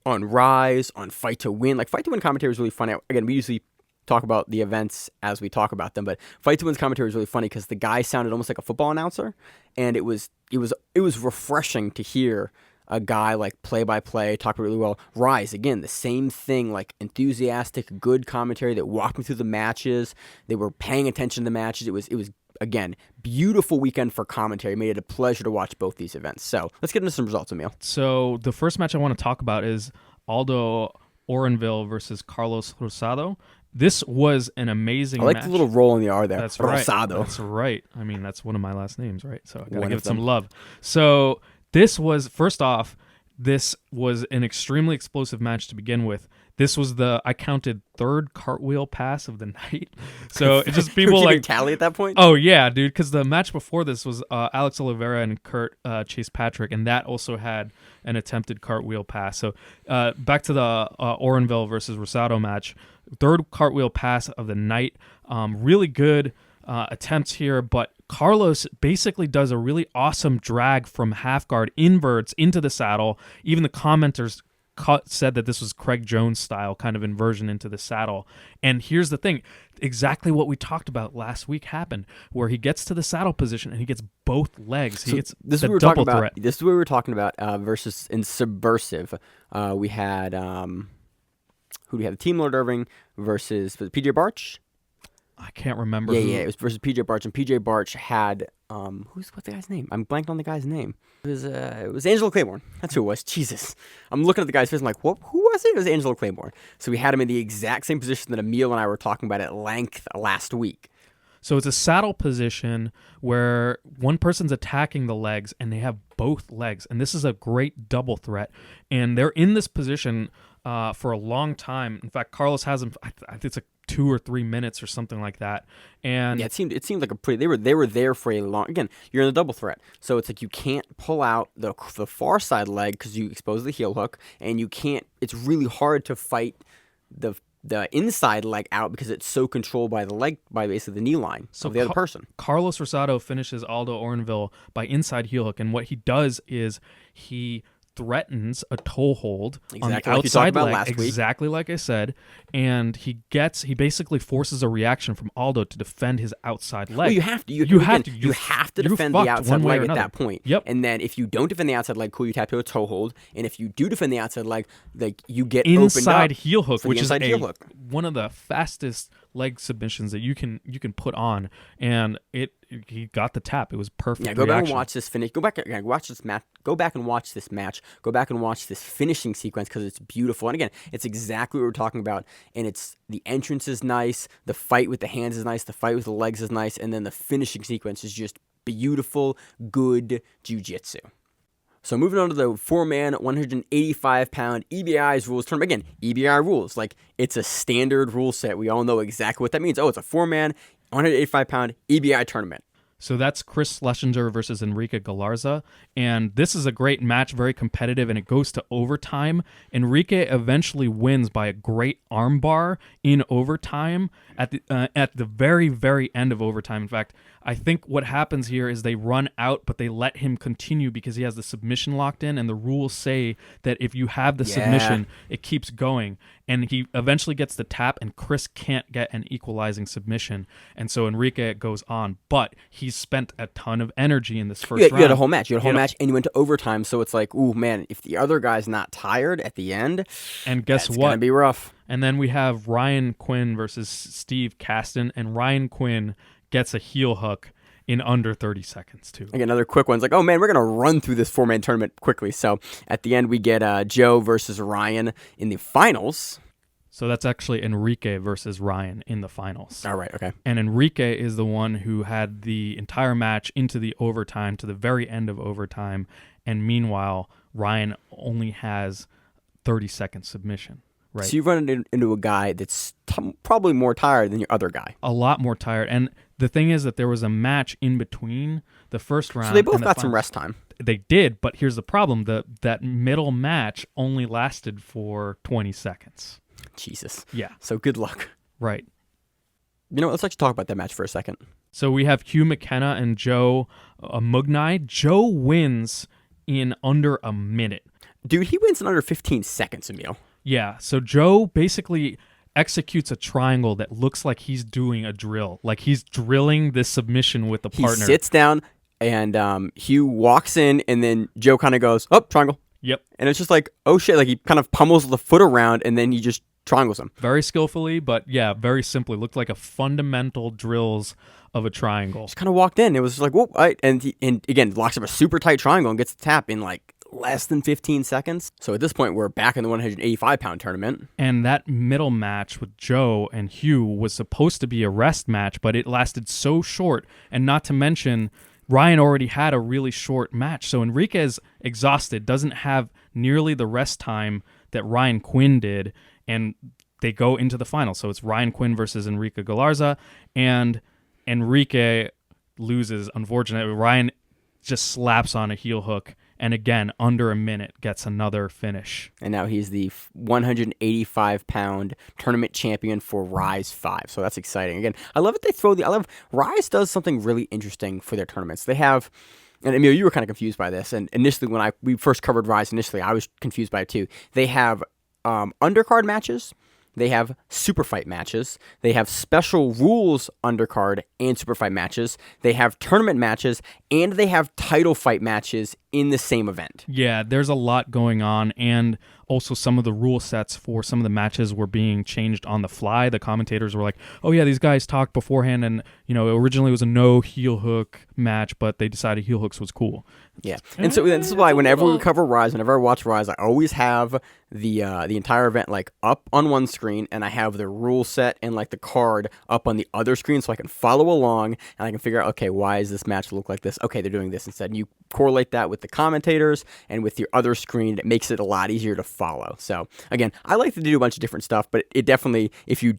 on Rise, on Fight to Win. Like, Fight to Win commentary was really funny. Again, we usually talk about the events as we talk about them, but Fight to Win's commentary was really funny because the guy sounded almost like a football announcer, and it was refreshing to hear a guy like play-by-play talk really well. Rise, again, the same thing, like enthusiastic, good commentary that walked me through the matches. They were paying attention to the matches. It was again, beautiful weekend for commentary. It made it a pleasure to watch both these events. So let's get into some results, Emil.
So the first match I want to talk about is Aldo Orenville versus Carlos Rosado. This was an amazing match.
I like the little roll in the R there.
That's
Rosado.
Right. That's right. I mean, that's one of my last names, right? So I got to give it
them.
some love. So this was, first off, this was an extremely explosive match to begin with. This was I counted 3rd cartwheel pass of the night. So it's just people like
tally at that point.
Oh yeah, dude. Because the match before this was Alex Oliveira and Kurt Chase Patrick, and that also had an attempted cartwheel pass. So back to the Orenville versus Rosado match. 3rd cartwheel pass of the night. Really good attempts here, but Carlos basically does a really awesome drag from half guard inverts into the saddle. Even the commenters said that this was Craig Jones style kind of inversion into the saddle. And here's the thing, exactly what we talked about last week happened, where he gets to the saddle position and he gets both legs. He gets
this
the
is what
double threat.
This is what we were talking about versus in Subversive. We had who do we have? Team Lord Irving versus PJ Barch.
I can't remember.
Yeah, it was versus PJ Barch, and PJ Barch had what's the guy's name? I'm blanked on the guy's name. It was Angelo Claiborne. That's who it was. Jesus, I'm looking at the guy's face. I'm like, what? Who was it? It was Angelo Claiborne. So we had him in the exact same position that Emil and I were talking about at length last week.
So it's a saddle position where one person's attacking the legs and they have both legs, and this is a great double threat. And they're in this position for a long time. In fact, Carlos has them. I think it's like 2 or 3 minutes or something like that. And
yeah, it seemed like a pretty. They were there for a long. Again, you're in a double threat, so it's like you can't pull out the far side leg because you expose the heel hook, and you can't. It's really hard to fight the inside leg out because it's so controlled by basically the knee line of the other person.
Carlos Rosado finishes Aldo Orenville by inside heel hook, and what he does is he threatens a toe hold on the outside leg, exactly like I said, and he basically forces a reaction from Aldo to defend his outside leg.
Well, you have to defend the outside leg at that point.
Yep.
And then if you don't defend the outside leg, cool, you tap to a toe hold, and if you do defend the outside leg, like you get
inside
opened up
heel hook, which is
one
of the fastest leg submissions that you can put on, and he got the tap. It was perfect.
Yeah, go back and watch this finish. Go back and watch this match. Go back and watch this match. Go back and watch this finishing sequence because it's beautiful. And again, it's exactly what we're talking about. And it's the entrance is nice. The fight with the hands is nice. The fight with the legs is nice. And then the finishing sequence is just beautiful, good jiu-jitsu. So moving on to the 4-man, 185-pound EBI's rules tournament. Again, EBI rules. Like, it's a standard rule set. We all know exactly what that means. Oh, it's a 4-man, 185-pound EBI tournament.
So that's Chris Schlesinger versus Enrique Galarza. And this is a great match, very competitive, and it goes to overtime. Enrique eventually wins by a great armbar in overtime at the very, very end of overtime. In fact, I think what happens here is they run out, but they let him continue because he has the submission locked in, and the rules say that if you have the submission, it keeps going. And he eventually gets the tap, and Chris can't get an equalizing submission. And so Enrique goes on. But he's spent a ton of energy in this first round.
You had a whole match. You had a whole match, and you went to overtime. So it's like, ooh, man, if the other guy's not tired at the end,
and guess
that's
what?
Going to be rough.
And then we have Ryan Quinn versus Steve Caston, and Ryan Quinn gets a heel hook in under 30 seconds, too.
Again, another quick one's like, oh, man, we're going to run through this 4-man tournament quickly. So at the end, we get Joe versus Ryan in the finals.
So that's actually Enrique versus Ryan in the finals.
All right, okay.
And Enrique is the one who had the entire match into the overtime, to the very end of overtime. And meanwhile, Ryan only has 30-second submission. Right.
So you run into a guy that's probably more tired than your other guy.
A lot more tired. And the thing is that there was a match in between the first round.
So they both
and
got some rest time.
They did, but here's the problem. That middle match only lasted for 20 seconds.
Jesus.
Yeah.
So good luck.
Right.
You know, let's actually talk about that match for a second.
So we have Hugh McKenna and Joe Mugnai. Joe wins in under a minute.
Dude, he wins in under 15 seconds, Emil.
Yeah, so Joe basically executes a triangle that looks like he's doing a drill. Like he's drilling this submission with the partner.
He sits down, and Hugh walks in, and then Joe kind of goes, oh, triangle.
Yep.
And it's just like, oh, shit. Like he kind of pummels the foot around, and then he just triangles him.
Very skillfully, but yeah, very simply. Looked like a fundamental drills of a triangle.
Just kind of walked in. It was just like, whoop. And again, locks up a super tight triangle and gets the tap in like less than 15 seconds. So at this point, we're back in the 185-pound tournament.
And that middle match with Joe and Hugh was supposed to be a rest match, but it lasted so short. And not to mention, Ryan already had a really short match. So Enrique is exhausted, doesn't have nearly the rest time that Ryan Quinn did. And they go into the final. So it's Ryan Quinn versus Enrique Galarza. And Enrique loses, unfortunately. Ryan just slaps on a heel hook. And again, under a minute, gets another finish.
And now he's the 185-pound tournament champion for Rise 5. So that's exciting. Again, I love it. Rise does something really interesting for their tournaments. They have, and Emil, you were kind of confused by this. And initially, when we first covered Rise initially, I was confused by it too. They have undercard matches. They have super fight matches. They have special rules undercard and super fight matches. They have tournament matches, and they have title fight matches in the same event.
Yeah, there's a lot going on, and also some of the rule sets for some of the matches were being changed on the fly. The commentators were like, oh yeah, these guys talked beforehand, and originally it was a no heel hook match, but they decided heel hooks was cool.
Yeah, and so this is why whenever we cover Rise, whenever I watch Rise, I always have the entire event like up on one screen, and I have the rule set and like the card up on the other screen, so I can follow along and I can figure out, okay, why does this match look like this? Okay, they're doing this instead. And you correlate that with the commentators and with your other screen. It makes it a lot easier to follow. So again, I like to do a bunch of different stuff, but it definitely, if you're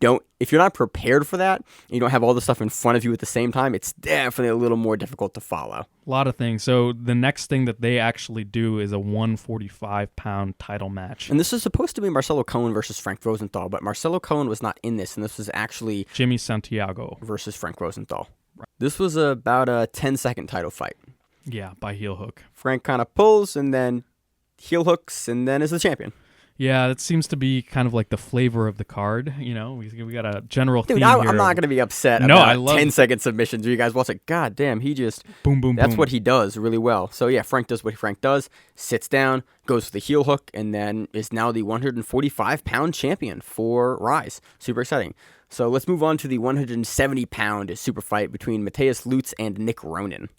not prepared for that, and you don't have all the stuff in front of you at the same time, it's definitely a little more difficult to follow.
A lot of things. So the next thing that they actually do is a 145-pound title match.
And this is supposed to be Marcelo Cohen versus Frank Rosenthal, but Marcelo Cohen was not in this, and this was actually
Jimmy Santiago
versus Frank Rosenthal. Right. This was about a 10-second title fight.
Yeah, by heel hook.
Frank kind of pulls and then heel hooks and then is the champion.
Yeah, that seems to be kind of like the flavor of the card. We got a general theme
here.
I'm
not going to be upset about 10-second submissions. You guys watch it. God damn, he just
boom, boom,
that's
boom.
What he does really well. So yeah, Frank does what Frank does, sits down, goes for the heel hook, and then is now the 145-pound champion for Rise. Super exciting. So let's move on to the 170-pound super fight between Mateus Lutz and Nick Ronan.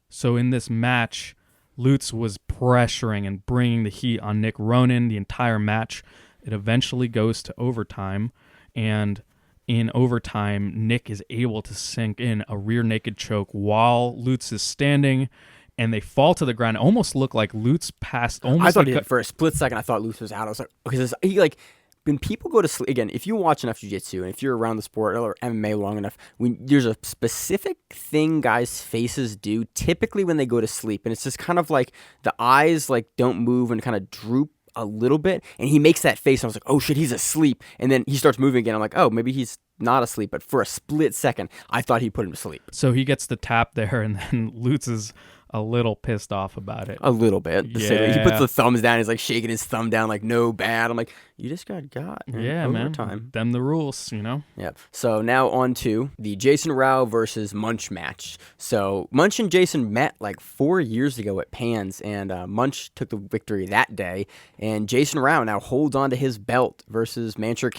So in this match, Lutz was pressuring and bringing the heat on Nick Ronan the entire match. It eventually goes to overtime, and in overtime, Nick is able to sink in a rear naked choke while Lutz is standing, and they fall to the ground. It almost looked like Lutz passed. Almost
I thought
like
for a split second, I thought Lutz was out. I was like, because he like when people go to sleep again. If you watch enough jiu-jitsu and if you're around the sport or MMA long enough, when there's a specific thing guys' faces do typically when they go to sleep, and it's just kind of like the eyes like don't move and kind of droop a little bit, and he makes that face. And I was like, oh shit, he's asleep. And then he starts moving again. I'm like, oh, maybe he's not asleep. But for a split second, I thought he put him to sleep.
So he gets the tap there, and then Lutz is a little pissed off about it.
A little bit.
Yeah.
He puts the thumbs down. He's like shaking his thumb down, like no bad. I'm like, you just got
Yeah, man.
Time.
Them the rules, you know.
Yeah. So now on to the Jason Rao versus Munch match. So Munch and Jason met like 4 years ago at Pans, and Munch took the victory that day. And Jason Rao now holds on to his belt versus Manchur,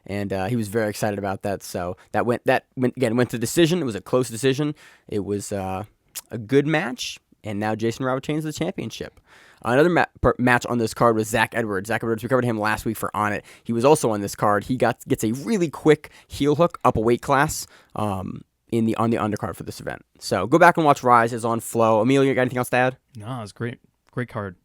and he was very excited about that. So that went to decision. It was a close decision. It was a good match, and now Jason Rao retains the championship. Another match on this card was Zach Edwards. Zach Edwards, we covered him last week for On It. He was also on this card. He gets a really quick heel hook up a weight class on the undercard for this event. So go back and watch Rise. It's on Flow. Emil, you got anything else to add?
No, it's great. Great card.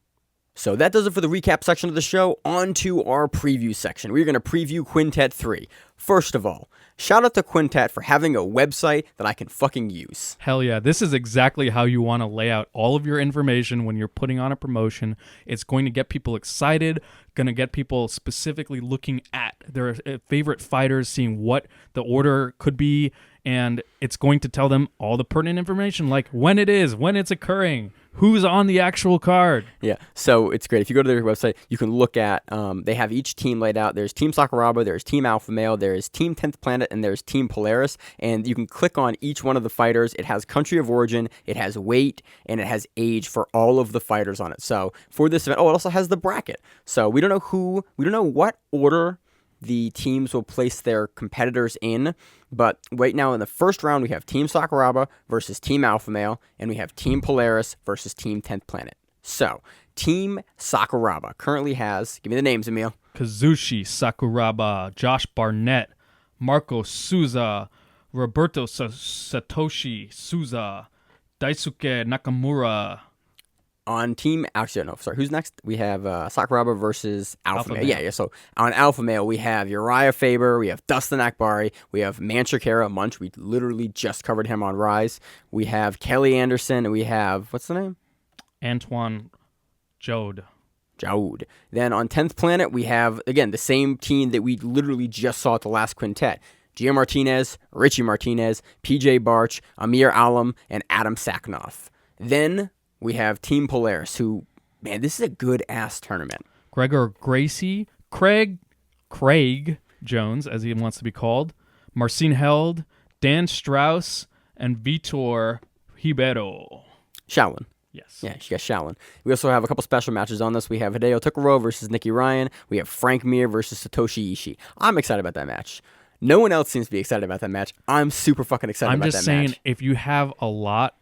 So that does it for the recap section of the show. On to our preview section. We're going to preview Quintet 3. First of all, shout out to Quintet for having a website that I can fucking use.
Hell yeah. This is exactly how you want to lay out all of your information when you're putting on a promotion. It's going to get people excited, going to get people specifically looking at their favorite fighters, seeing what the order could be, and it's going to tell them all the pertinent information, like when it is, when it's occurring, who's on the actual card.
Yeah, so it's great. If you go to their website, you can look at, they have each team laid out. There's Team Sakuraba, there's Team Alpha Male, there's Team 10th Planet, and there's Team Polaris. And you can click on each one of the fighters. It has country of origin, it has weight, and it has age for all of the fighters on it. So for this event, it also has the bracket. So we don't know what order the teams will place their competitors in, but right now in the first round we have Team Sakuraba versus Team Alpha Male, and we have Team Polaris versus Team 10th Planet. So Team Sakuraba currently has, give me the names, Emil.
Kazushi Sakuraba, Josh Barnett, Marco Souza, Roberto Satoshi Souza, Daisuke Nakamura.
On Team, actually, no, sorry, who's next? We have Sakuraba versus Alpha Male. Yeah, so on Alpha Male, we have Uriah Faber, we have Dustin Akbari, we have Manchur, Munch, we literally just covered him on Rise. We have Kelly Anderson, and we have, what's the name?
Antoine Jode.
Then on 10th Planet, we have, again, the same team that we literally just saw at the last Quintet. Gio Martinez, Richie Martinez, PJ Barch, Amir Alam, and Adam Saknoff. Then we have Team Polaris, who, man, this is a good-ass tournament.
Gregor Gracie, Craig Jones, as he wants to be called, Marcin Held, Dan Strauss, and Vitor Ribeiro.
Shaolin.
Yes.
Yeah, she got Shaolin. We also have a couple special matches on this. We have Hideo Tokoro versus Nicky Ryan. We have Frank Mir versus Satoshi Ishii. I'm excited about that match. No one else seems to be excited about that match. I'm super fucking excited about that match.
I'm just saying, if you have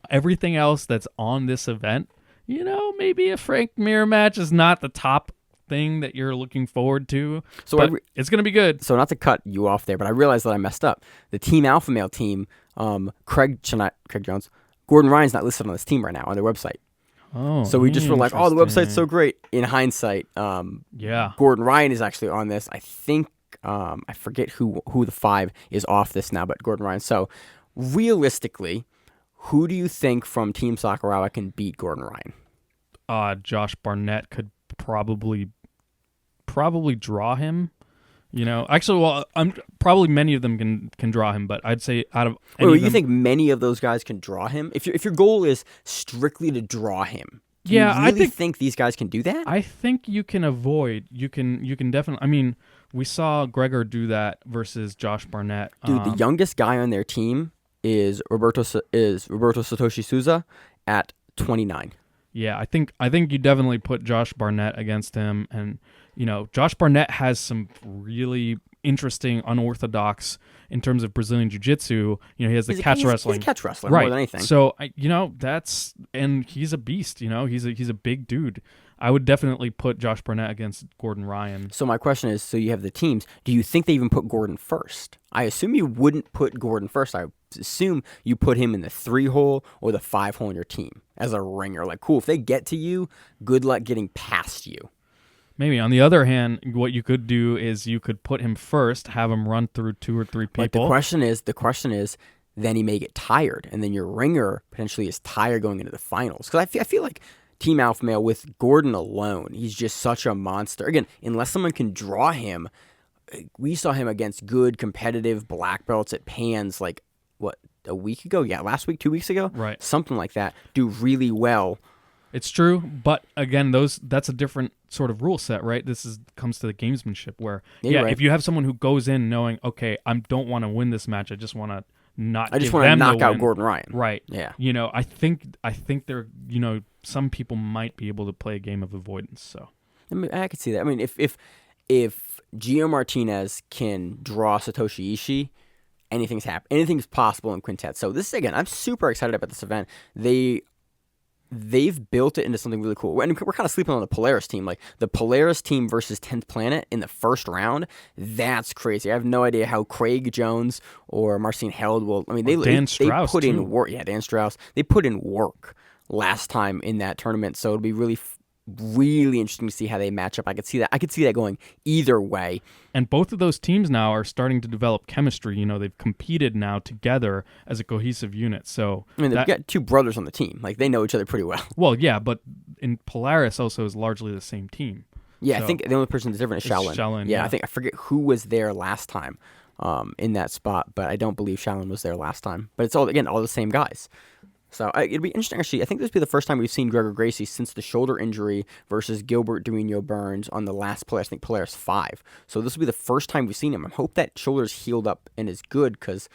everything else that's on this event, maybe a Frank Mir match is not the top thing that you're looking forward to, so but it's going to be good.
So not to cut you off there, but I realized that I messed up. The Team Alpha Male team, Craig Jones, Gordon Ryan's not listed on this team right now on their website.
Oh,
so we just were like, oh, the website's so great. In hindsight,
yeah,
Gordon Ryan is actually on this. I think, I forget who the 5 is off this now, but Gordon Ryan. So realistically, who do you think from Team Sakuraba can beat Gordon Ryan?
Josh Barnett could probably draw him. Actually, I'm probably many of them can draw him, but I'd say out of
you think many of those guys can draw him? If your goal is strictly to draw him, do you really think these guys can do that?
I think you can avoid. You can definitely. I mean, we saw Gregor do that versus Josh Barnett.
Dude, the youngest guy on their team is Roberto Satoshi Souza at 29.
Yeah, I think you definitely put Josh Barnett against him, and Josh Barnett has some really interesting, unorthodox in terms of Brazilian Jiu-Jitsu. You know, he has the catch wrestling.
He's a catch wrestler
right.
more than anything.
So, and he's a beast, you know. He's a big dude. I would definitely put Josh Barnett against Gordon Ryan.
So my question is, so you have the teams. Do you think they even put Gordon first? I assume you wouldn't put Gordon first. I assume you put him in the 3-hole or the 5-hole in your team as a ringer. Like, cool, if they get to you, good luck getting past you.
Maybe. On the other hand, what you could do is you could put him first, have him run through 2 or 3 people.
But the question is, then he may get tired, and then your ringer potentially is tired going into the finals. Because I feel like Team Alpha Male with Gordon alone, he's just such a monster. Again, unless someone can draw him, we saw him against good competitive black belts at Pans like, what, a week ago? Yeah, last week, 2 weeks ago?
Right.
Something like that. Do really well.
It's true, but again, that's a different sort of rule set, right? This comes to the gamesmanship where,
right.
If you have someone who goes in knowing, okay, I don't want to win this match, I just want to
I just want to knock out Gordon Ryan.
Right.
Yeah.
You know, I think there, you know, some people might be able to play a game of avoidance. So
I could see that. I mean, if Gio Martinez can draw Satoshi Ishii, anything's possible in Quintet. So this is, again, I'm super excited about this event. They've built it into something really cool. And we're kind of sleeping on the Polaris team. Like, the Polaris team versus 10th Planet in the first round, that's crazy. I have no idea how Craig Jones or Marcin Held will... I mean, they put in work. Yeah, Dan Strauss. They put in work last time in that tournament, so it'll be really interesting to see how they match up. I could see that going either way.
And both of those teams now are starting to develop chemistry. You know, they've competed now together as a cohesive unit. So
I mean, they've got 2 brothers on the team. Like, they know each other pretty well.
Well, yeah, but in Polaris also is largely the same team.
Yeah,
so
I think the only person that's different is Shaolin.
Shaolin,
yeah, I forget who was there last time in that spot, but I don't believe Shaolin was there last time. But it's all the same guys. So it'd be interesting, actually. I think this would be the first time we've seen Gregor Gracie since the shoulder injury versus Gilbert Duino Burns on the last Polaris, I think Polaris 5. So this will be the first time we've seen him. I hope that shoulder's healed up and is good, because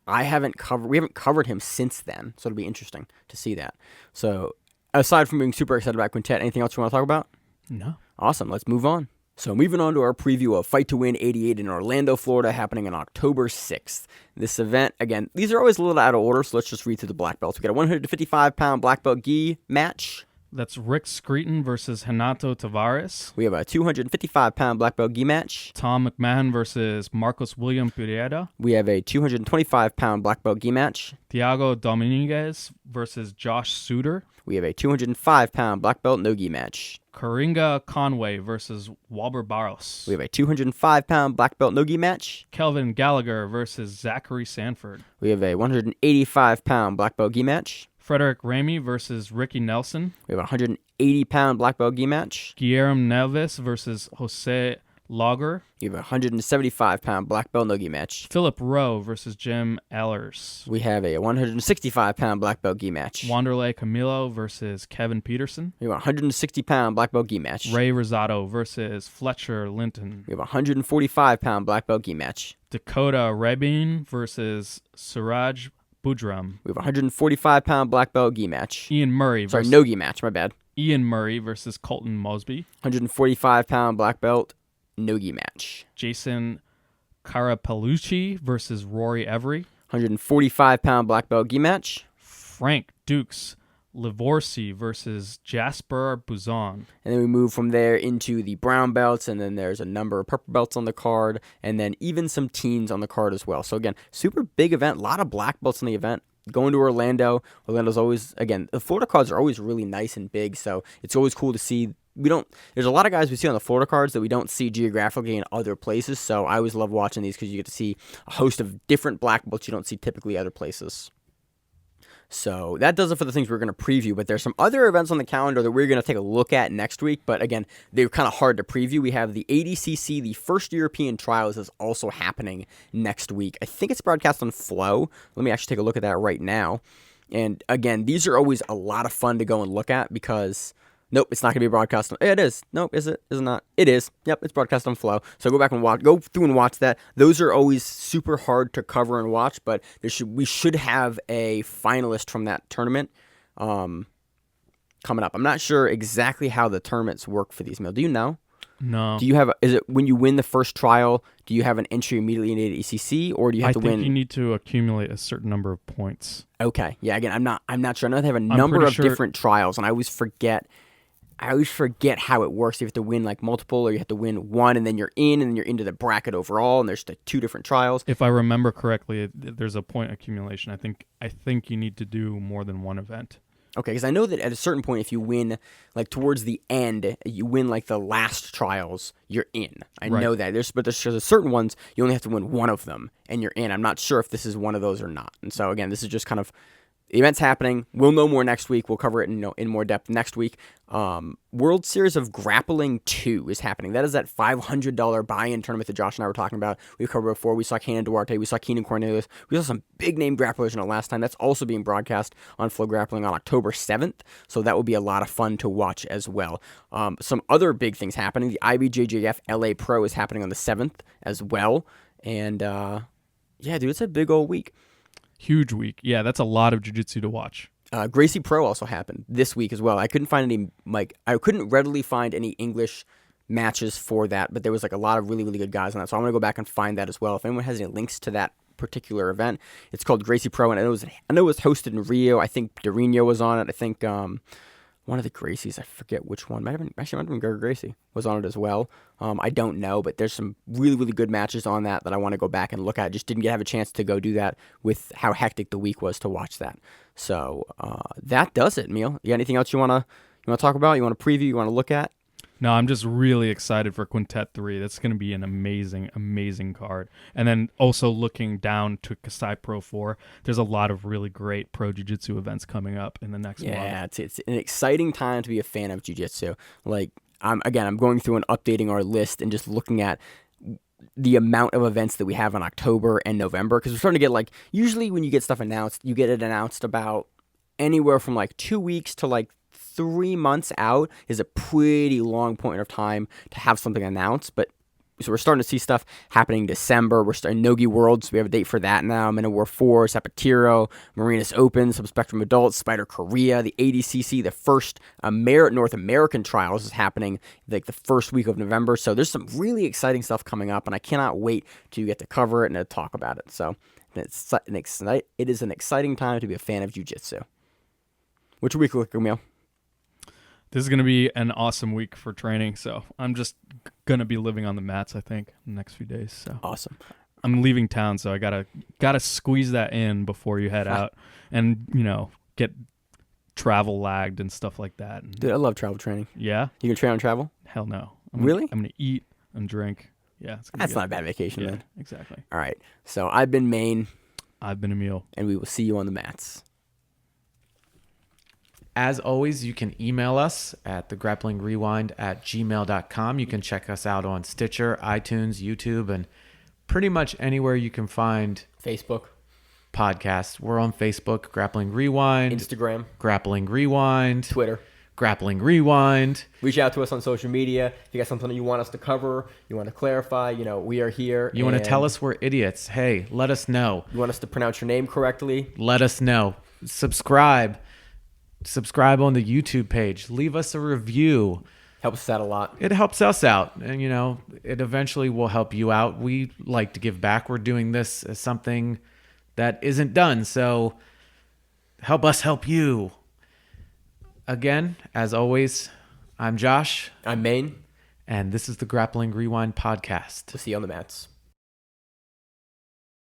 we haven't covered him since then. So it'll be interesting to see that. So aside from being super excited about Quintet, anything else you want to talk about?
No.
Awesome. Let's move on. So moving on to our preview of Fight to Win 88 in Orlando, Florida, happening on October 6th. This event, again, these are always a little out of order, so let's just read through the black belts. We got a 155-pound black belt gi match.
That's Rick Screeton versus Renato Tavares.
We have a 255-pound black belt gi match.
Tom McMahon versus Marcos William Pereira.
We have a 225-pound black belt gi match.
Thiago Dominguez versus Josh Suter.
We have a 205-pound black belt no gi match.
Karinga Conway versus Walber Barros.
We have a 205-pound black belt no gi match.
Kelvin Gallagher versus Zachary Sanford.
We have a 185-pound black belt gi match.
Frederick Ramey versus Ricky Nelson.
We have a 180-pound black belt gi match.
Guillermo Neves versus Jose Lager.
You have a 175-pound black belt no gi match.
Philip Rowe versus Jim Ehlers.
We have a 165-pound black belt gi match.
Wanderlei Camilo versus Kevin Peterson.
We have a 160-pound black belt gi match.
Ray Rosado versus Fletcher Linton.
We have a 145-pound black belt gi match.
Dakota Rebine versus Suraj Budram.
We have a 145-pound black belt gi match.
Ian Murray versus...
no gi match, my bad.
Ian Murray versus Colton Mosby.
145-pound black belt no gi match.
Jason Carapalucci versus Rory Every.
145-pound black belt gi match.
Frank Dukes Livorsi versus Jasper Buzon.
And then we move from there into the brown belts, and then there's a number of purple belts on the card, and then even some teens on the card as well. So again, super big event, a lot of black belts in the event. Going to Orlando. Orlando's always, again, the Florida cards are always really nice and big, so it's always cool to see. There's a lot of guys we see on the Florida cards that we don't see geographically in other places, so I always love watching these because you get to see a host of different black belts you don't see typically other places. So that does it for the things we're going to preview, but there's some other events on the calendar that we're going to take a look at next week, but again, they're kind of hard to preview. We have the ADCC, the first European Trials, is also happening next week. I think it's broadcast on Flow. Let me actually take a look at that right now. And again, these are always a lot of fun to go and look at because... Nope, it's not going to be broadcast on... It is. Nope, is it? Is it not? It is. Yep, it's broadcast on Flow. So go through and watch that. Those are always super hard to cover and watch, but we should have a finalist from that tournament coming up. I'm not sure exactly how the tournaments work for these, Mil. Do you know?
No.
Do you have? Is it when you win the first trial? Do you have an entry immediately into ECC, or do you have to
I think
win?
you need to accumulate a certain number of points.
Okay, yeah. Again, I'm not sure. I know they have a number of different trials, and I always forget how it works. You have to win like multiple, or you have to win one, and then you're in, and then you're into the bracket overall. And there's like 2 different trials.
If I remember correctly, there's a point accumulation. I think you need to do more than one event.
Okay, because I know that at a certain point, if you win, like towards the end, you win like the last trials, you're in. I know that. But there's certain ones you only have to win one of them, and you're in. I'm not sure if this is one of those or not. And so again, this is just kind of the event's happening. We'll know more next week. We'll cover it in more depth next week. World Series of Grappling 2 is happening. That is that $500 buy-in tournament that Josh and I were talking about. We've covered before. We saw Kanan Duarte. We saw Keenan Cornelius. We saw some big-name grapplers in it last time. That's also being broadcast on Flow Grappling on October 7th, so that will be a lot of fun to watch as well. Some other big things happening. The IBJJF LA Pro is happening on the 7th as well. And, yeah, dude, it's a big old week.
Huge week. Yeah, that's a lot of jiu-jitsu to watch.
Gracie Pro also happened this week as well. I couldn't readily find any English matches for that, but there was like a lot of really, really good guys on that. So I'm going to go back and find that as well. If anyone has any links to that particular event, it's called Gracie Pro, and I know it was hosted in Rio. I think Dorino was on it. I think one of the Gracies, I forget which one, might have been Gregor Gracie was on it as well. I don't know, but there's some really, really good matches on that I want to go back and look at. Just didn't have a chance to go do that with how hectic the week was to watch that. So that does it, Emil. You got anything else you wanna talk about? You want to preview? You want to look at?
No, I'm just really excited for Quintet 3. That's going to be an amazing, amazing card. And then also looking down to Kasai Pro 4, there's a lot of really great pro jiu-jitsu events coming up in the next month.
Yeah, it's an exciting time to be a fan of jiu-jitsu. Like, I'm going through and updating our list and just looking at the amount of events that we have in October and November, because we're starting to get, like, usually when you get stuff announced, you get it announced about anywhere from like 2 weeks to like 3 months out is a pretty long point of time to have something announced. But so we're starting to see stuff happening in December. We're starting Nogi Worlds. We have a date for that now. Men of War 4, Zapatero, Marinas Open, Subspectrum Adults, Spider Korea, the ADCC, the first North American trials is happening like the first week of November. So there's some really exciting stuff coming up, and I cannot wait to get to cover it and to talk about it. So it is an exciting time to be a fan of jiu-jitsu. Which week look, Emil?
This is going to be an awesome week for training, so I'm just going to be living on the mats, I think, in the next few days. So
awesome.
I'm leaving town, so I gotta squeeze that in before you head out and, get travel lagged and stuff like that. And,
dude, I love travel training.
Yeah?
You can train on travel?
Hell no.
Really?
I'm going to eat and drink. Yeah.
That's not a bad vacation,
yeah,
man.
Exactly.
All right. So I've been Maine.
I've been Emil.
And we will see you on the mats.
As always, you can email us at thegrapplingrewind@gmail.com. You can check us out on Stitcher, iTunes, YouTube, and pretty much anywhere you can find
Facebook
podcasts. We're on Facebook, Grappling Rewind,
Instagram,
Grappling Rewind,
Twitter,
Grappling Rewind.
Reach out to us on social media. If you got something that you want us to cover, you want to clarify, we are here.
You want to tell us we're idiots. Hey, let us know.
You want us to pronounce your name correctly?
Let us know. Subscribe on the YouTube page. Leave us a review.
Helps us out a lot.
It helps us out, and it eventually will help you out. We like to give back. We're doing this as something that isn't done, so help us help you. Again, as always, I'm Josh.
I'm Maine.
And this is the Grappling Rewind podcast.
We'll see you on the mats.